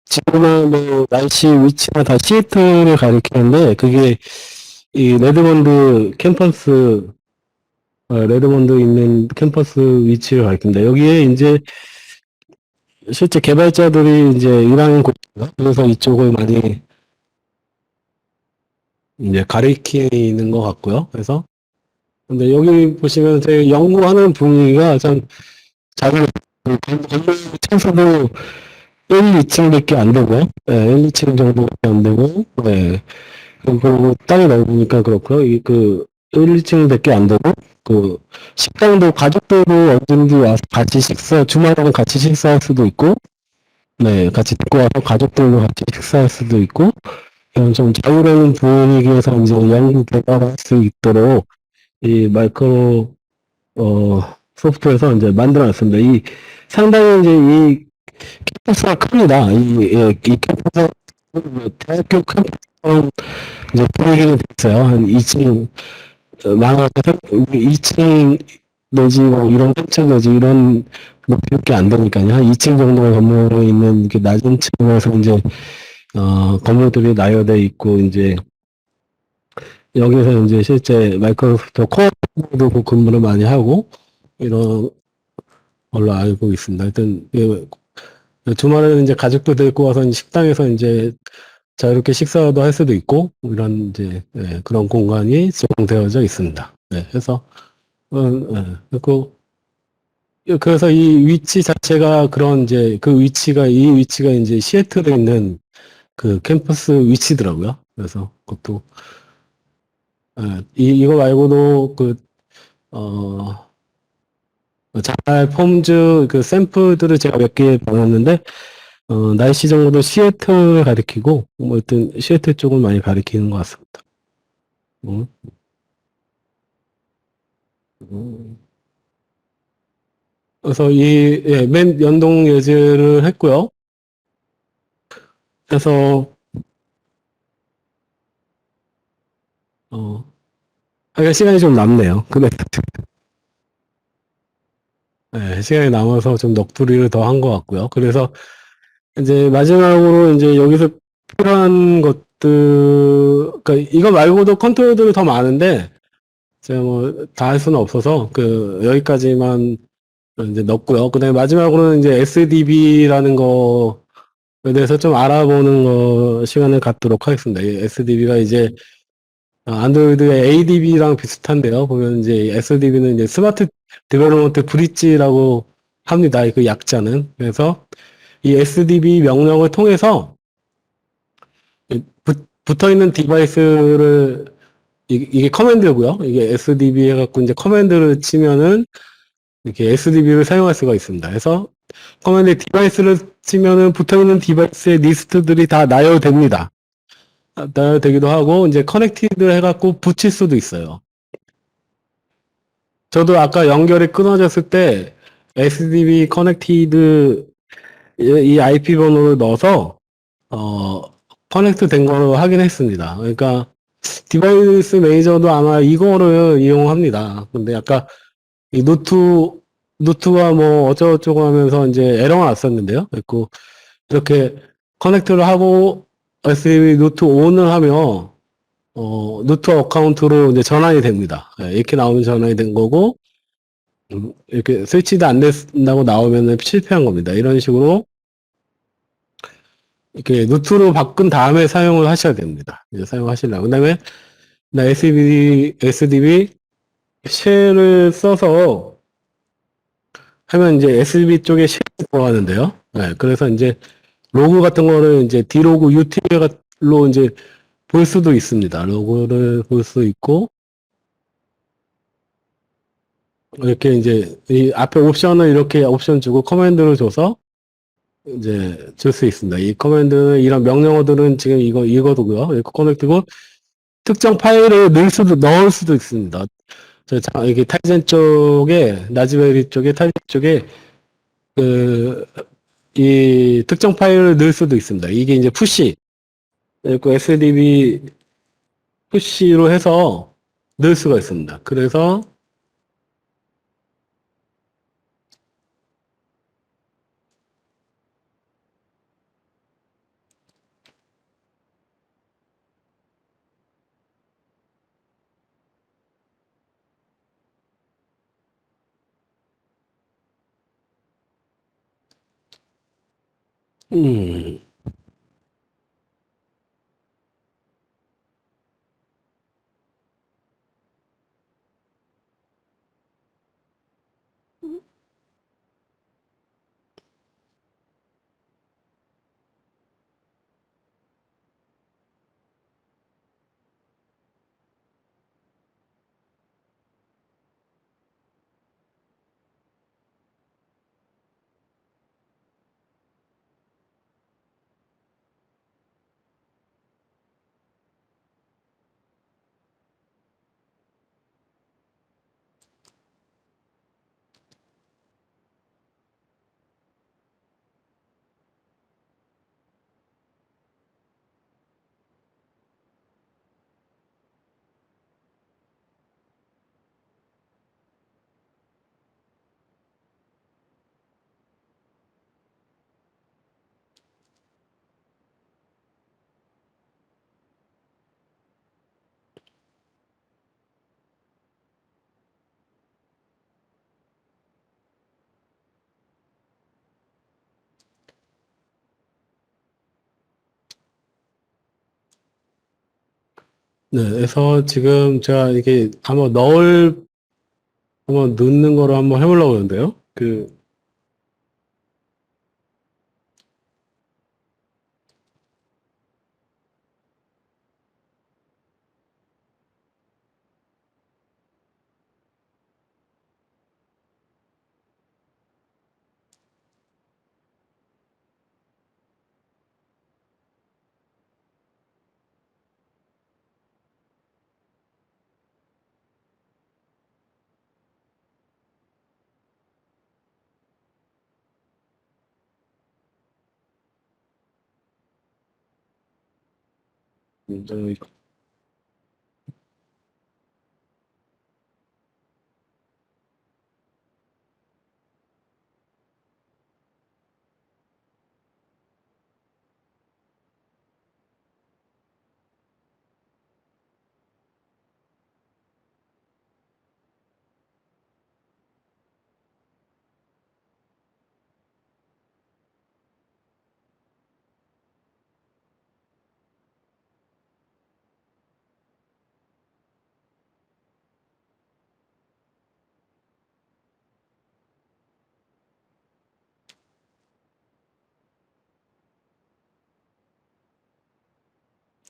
지도나 뭐 날씨 위치나 다 시애틀을 가리키는데, 그게 이 레드몬드 있는 캠퍼스 위치를 가리킵니다. 여기에 이제 실제 개발자들이 이제 일하는 곳인가? 그래서 이쪽을 많이 이제 가리키는 것 같고요. 그래서 근데 여기 보시면 되게 연구하는 분위기가 참 작은 건물 층수도 1, 2층밖에 안 되고, 네, 1, 2층 정도밖에 안 되고, 네. 그리고 땅이 넓으니까 그렇고요. 그 1, 2층밖에 안 되고, 그 식당도 가족들도 언제든지 와서 같이 주말에는 같이 식사할 수도 있고, 네, 같이 데리고 와서 가족들도 같이 식사할 수도 있고, 이런 좀 자유로운 분위기에서 이제 연구 개발할 수 있도록 이 마이크로 소프트에서 이제 만들어놨습니다. 상당히 이제 이 캠퍼스가 큽니다. 이 캠퍼스, 대학교 캠퍼스처럼 이제 분위기는 됐어요. 한 2층, 많아서 2층 내지 뭐 이런 3층 내지 이런 높이밖에 안 되니까요. 한 2층 정도 건물에 있는 이렇게 낮은 층에서 이제, 건물들이 나열돼 있고, 이제, 여기서 이제 실제 마이크로소프트 코어도 그 근무를 많이 하고, 이런 걸로 알고 있습니다. 하여튼, 주말에는 이제 가족도 데리고 와서 이제 식당에서 이제 자유롭게 식사도 할 수도 있고, 이런 이제, 그런 공간이 제공되어져 있습니다. 네, 그래서, 그래서 이 위치 자체가 그런 이제 이 위치가 이제 시애틀에 있는 그 캠퍼스 위치더라고요. 그래서 그것도, 이거 말고도 어, 잘 폼즈 그 샘플들을 제가 몇 개 받았는데, 날씨 정보도 시애틀을 가리키고, 뭐, 하여튼, 시애틀 쪽을 많이 가리키는 것 같습니다. 음, 음. 그래서 맨 연동 예제를 했고요. 그래서, 어, 시간이 좀 남네요. 근데, 시간이 남아서 좀 넋두리를 더 한 것 같고요. 그래서, 이제 마지막으로 이제 여기서 필요한 것들, 그러니까 이거 말고도 컨트롤들이 더 많은데, 제가 뭐, 다 할 수는 없어서, 여기까지만 이제 넣었고요. 그 다음에 마지막으로는 이제 SDB라는 거에 대해서 좀 알아보는 시간을 갖도록 하겠습니다. 이 SDB가 이제, 안드로이드의 ADB랑 비슷한데요. 보면 이제 SDB는 이제 스마트 디벨로먼트 브릿지라고 합니다. 그 약자는. 그래서 이 SDB 명령을 통해서 붙어 있는 디바이스를 이게 커맨드고요. 이게 SDB 해갖고 이제 커맨드를 치면은 이렇게 SDB를 사용할 수가 있습니다. 그래서 커맨드 디바이스를 치면은 붙어 있는 디바이스의 리스트들이 다 나열됩니다. 나열되기도 하고 이제 커넥티드 해갖고 붙일 수도 있어요. 저도 아까 연결이 끊어졌을 때 SDB 커넥티드 이 IP 번호를 넣어서 어 커넥트 된 거로 확인했습니다. 그러니까 디바이스 매니저도 아마 이거를 이용합니다. 근데 아까 이 노트가 뭐 어쩌고저쩌고 하면서 이제 에러가 났었는데요. 그리고 이렇게 커넥트를 하고 SB 노트 ON을 하면 노트 어카운트로 이제 전환이 됩니다. 이렇게 나오면 전환이 된 거고 이렇게 스위치도 안 된다고 나오면 실패한 겁니다. 이런 식으로 이렇게 노트로 바꾼 다음에 사용을 하셔야 됩니다. 이제 사용하시려고. 그다음에 나 SDB 쉘을 써서 하면 이제 SB 쪽에 쉘이 들어가는데요. 네, 그래서 이제 로그 같은 거를 이제 D로그 UTL로 이제 볼 수도 있습니다. 로그를 볼 수 있고, 이렇게 이제 이 앞에 옵션을 이렇게 옵션 주고 커맨드를 줘서 이제 줄 수 있습니다. 이 커맨드는 이런 명령어들은 지금 이거도고요. 이거 커넥트고 특정 파일을 넣을 수도 있습니다. 이게 타이젠 쪽에, 라즈베리 쪽에, 타이젠 쪽에 이 특정 파일을 넣을 수도 있습니다. 이게 이제 푸시, 그리고 SDB 푸시로 해서 넣을 수가 있습니다. 그래서 음, 네, 그래서 지금 제가 이게 한번 넣는 거로 한번 해보려고 하는데요. 저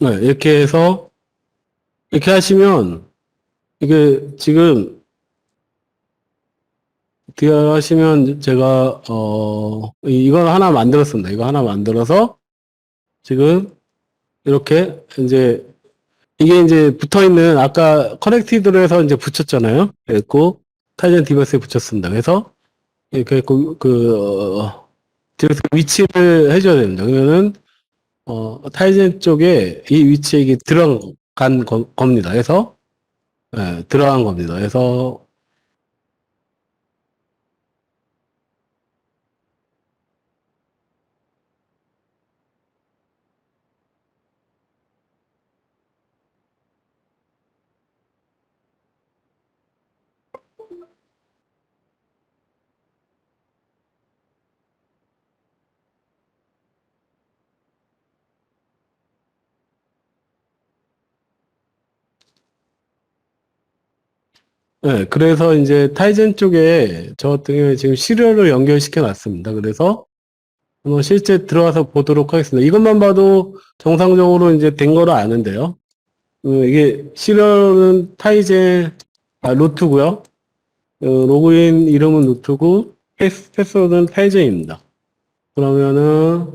네, 이렇게 하시면, 이게 지금, 하시면 제가, 이걸 하나 만들었습니다. 이거 하나 만들어서, 지금, 이렇게, 이게 이제 붙어 있는, 아까 커넥티드로 해서 이제 붙였잖아요. 그랬고, 타이젠 디버스에 붙였습니다. 그래서, 이렇게, 디버스 위치를 해줘야 됩니다. 그러면은, 타이젠 쪽에 이 위치에 이게 들어간 겁니다. 그래서, 예, 들어간 겁니다. 그래서, 네, 그래서 이제 타이젠 쪽에 저 같은 경우에 지금 시리얼을 연결시켜 놨습니다. 그래서 한번 실제 들어가서 보도록 하겠습니다. 이것만 봐도 정상적으로 이제 된 거로 아는데요. 이게 시리얼은 타이젠, 루트고요. 로그인 이름은 루트고, 패스워드는 타이젠입니다. 그러면은,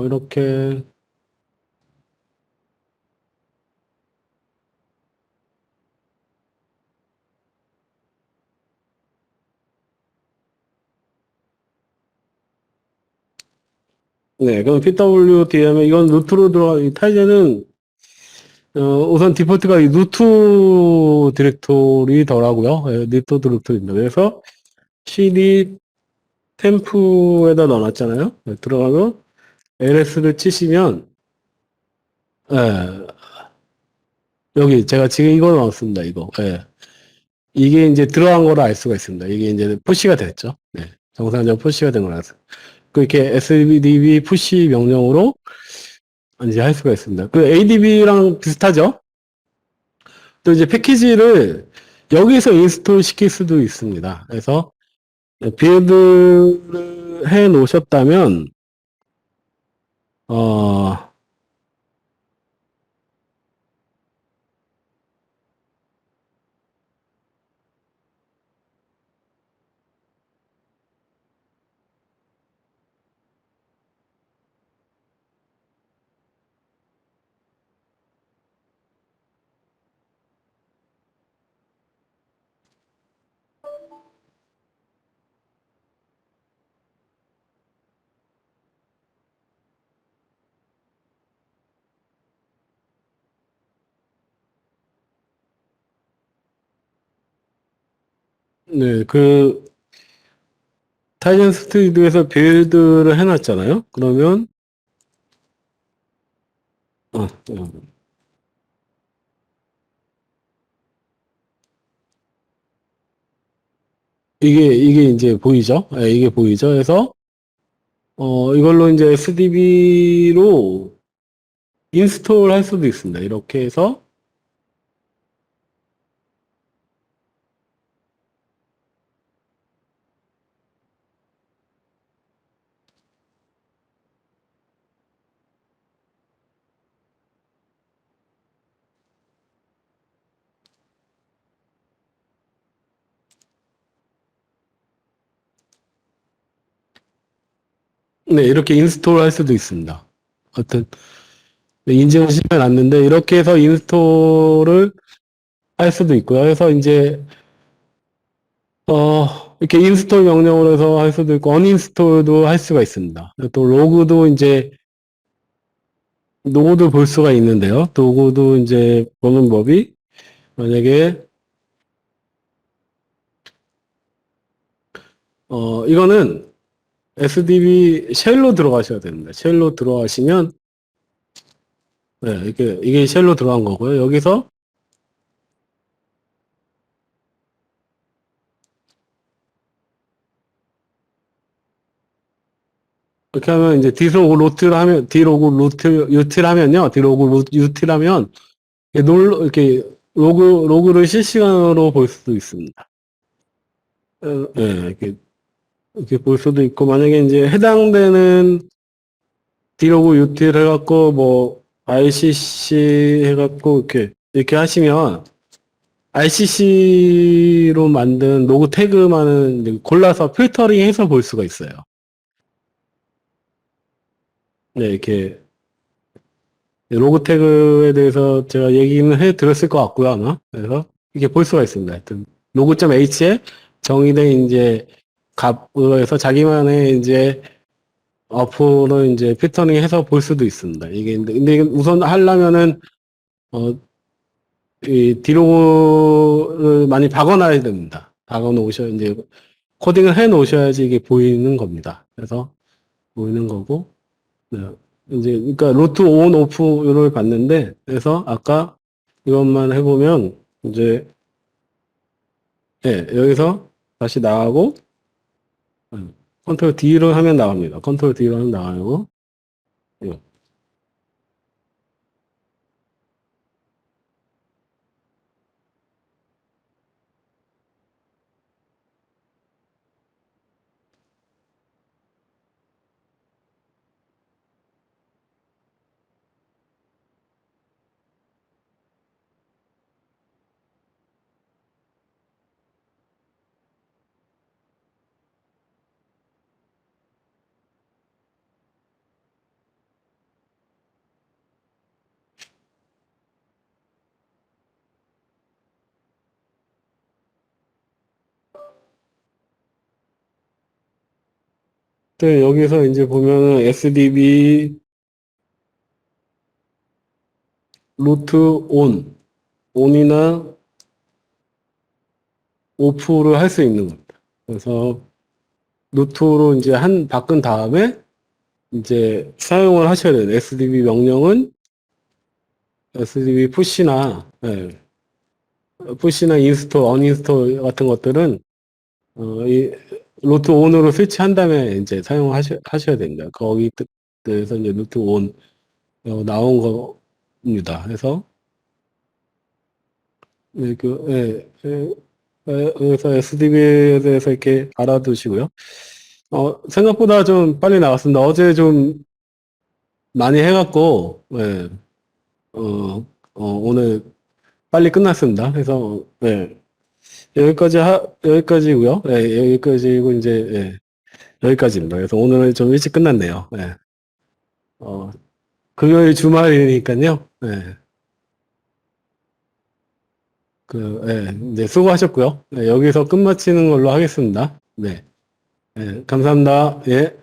이렇게, 네, 그럼 PWD면 이건 루트로 이 타이젠은 우선 디폴트가 이 루트 디렉토리더라고요. 예, 루트 디렉토리입니다. 그래서 cd 템프에다 넣어놨잖아요. 예, 들어가서 ls를 치시면 예, 여기 제가 지금 이거 넣었습니다. 이거. 예. 이게 이제 들어간 거를 알 수가 있습니다. 이게 이제 푸시가 됐죠. 네. 정상적으로 푸시가 된 거라서. 그렇게 SDB 푸시 명령으로 이제 할 수가 있습니다. 그 ADB랑 비슷하죠? 또 이제 패키지를 여기서 인스톨 시킬 수도 있습니다. 그래서 빌드를 해 놓으셨다면, 어, 네, 그, 타이전 스튜디오에서 빌드를 해놨잖아요? 그러면, 어. 이게 이제 보이죠? 예, 이게 보이죠? 그래서, 이걸로 이제 SDB로 인스톨 할 수도 있습니다. 이렇게 해서, 네, 이렇게 인스톨 할 수도 있습니다. 하여튼, 네, 인증을 시켜놨는데, 이렇게 해서 인스톨을 할 수도 있고요. 그래서 이제, 이렇게 인스톨 명령으로 해서 할 수도 있고, 언인스톨도 할 수가 있습니다. 또 로그도 이제, 로고도 볼 수가 있는데요. 로고도 이제 보는 법이, 만약에, 이거는 SDB 쉘로 들어가셔야 됩니다. 쉘로 들어가시면, 네, 이게 쉘로 들어간 거고요. 여기서 이렇게 하면 이제 디로그 로트를 하면, 디로그 루트, 유틸 하면요. 디로그 유틸 하면, 이렇게 로그를 실시간으로 볼 수도 있습니다. 네, 이렇게 볼 수도 있고, 만약에 이제 해당되는 디로그 유틸 해갖고, 뭐, RCC 해갖고, 이렇게 하시면, RCC로 만든 로그 태그만은 골라서 필터링 해서 볼 수가 있어요. 네, 이렇게, 로그 태그에 대해서 제가 얘기는 해 드렸을 것 같고요, 아마. 그래서, 이렇게 볼 수가 있습니다. 하여튼, 로그.h에 정의된 이제 값으로 해서 자기만의 이제 어플을 이제 필터링 해서 볼 수도 있습니다. 근데 우선 하려면은, 어, 이 디로그를 많이 박아놔야 됩니다. 박아 놓으셔야, 이제, 코딩을 해 놓으셔야지 이게 보이는 겁니다. 그래서, 보이는 거고, 네. 이제, 그러니까, 루트 온, 오프를 봤는데, 그래서 아까 이것만 해보면, 이제, 예, 여기서 다시 나가고, 컨트롤 D를 하면 나옵니다. 컨트롤 D를 하면 나가고, 예. 또 여기서 이제 보면은 SDB 루트 온, 온이나 오프를 할 수 있는 겁니다. 그래서 루트로 이제 바꾼 다음에 이제 사용을 하셔야 돼요. SDB 명령은 SDB 푸시나, 예, 푸시나 인스톨, 언인스톨 같은 것들은, 이 로트 온으로 스위치한 다음에 이제 하셔야 됩니다. 거기 때에서 이제 로트 온 나온 겁니다. 그래서 네, 그래서 SDB에 대해서 이렇게 알아두시고요. 생각보다 좀 빨리 나왔습니다. 어제 좀 많이 해갖고, 예, 오늘 빨리 끝났습니다. 그래서, 예, 여기까지고요. 예, 여기까지고, 이제, 예, 여기까지입니다. 그래서 오늘은 좀 일찍 끝났네요. 예, 어, 금요일 주말이니까요. 예, 예, 이제 수고하셨고요. 예, 여기서 끝마치는 걸로 하겠습니다. 네, 예, 감사합니다. 예.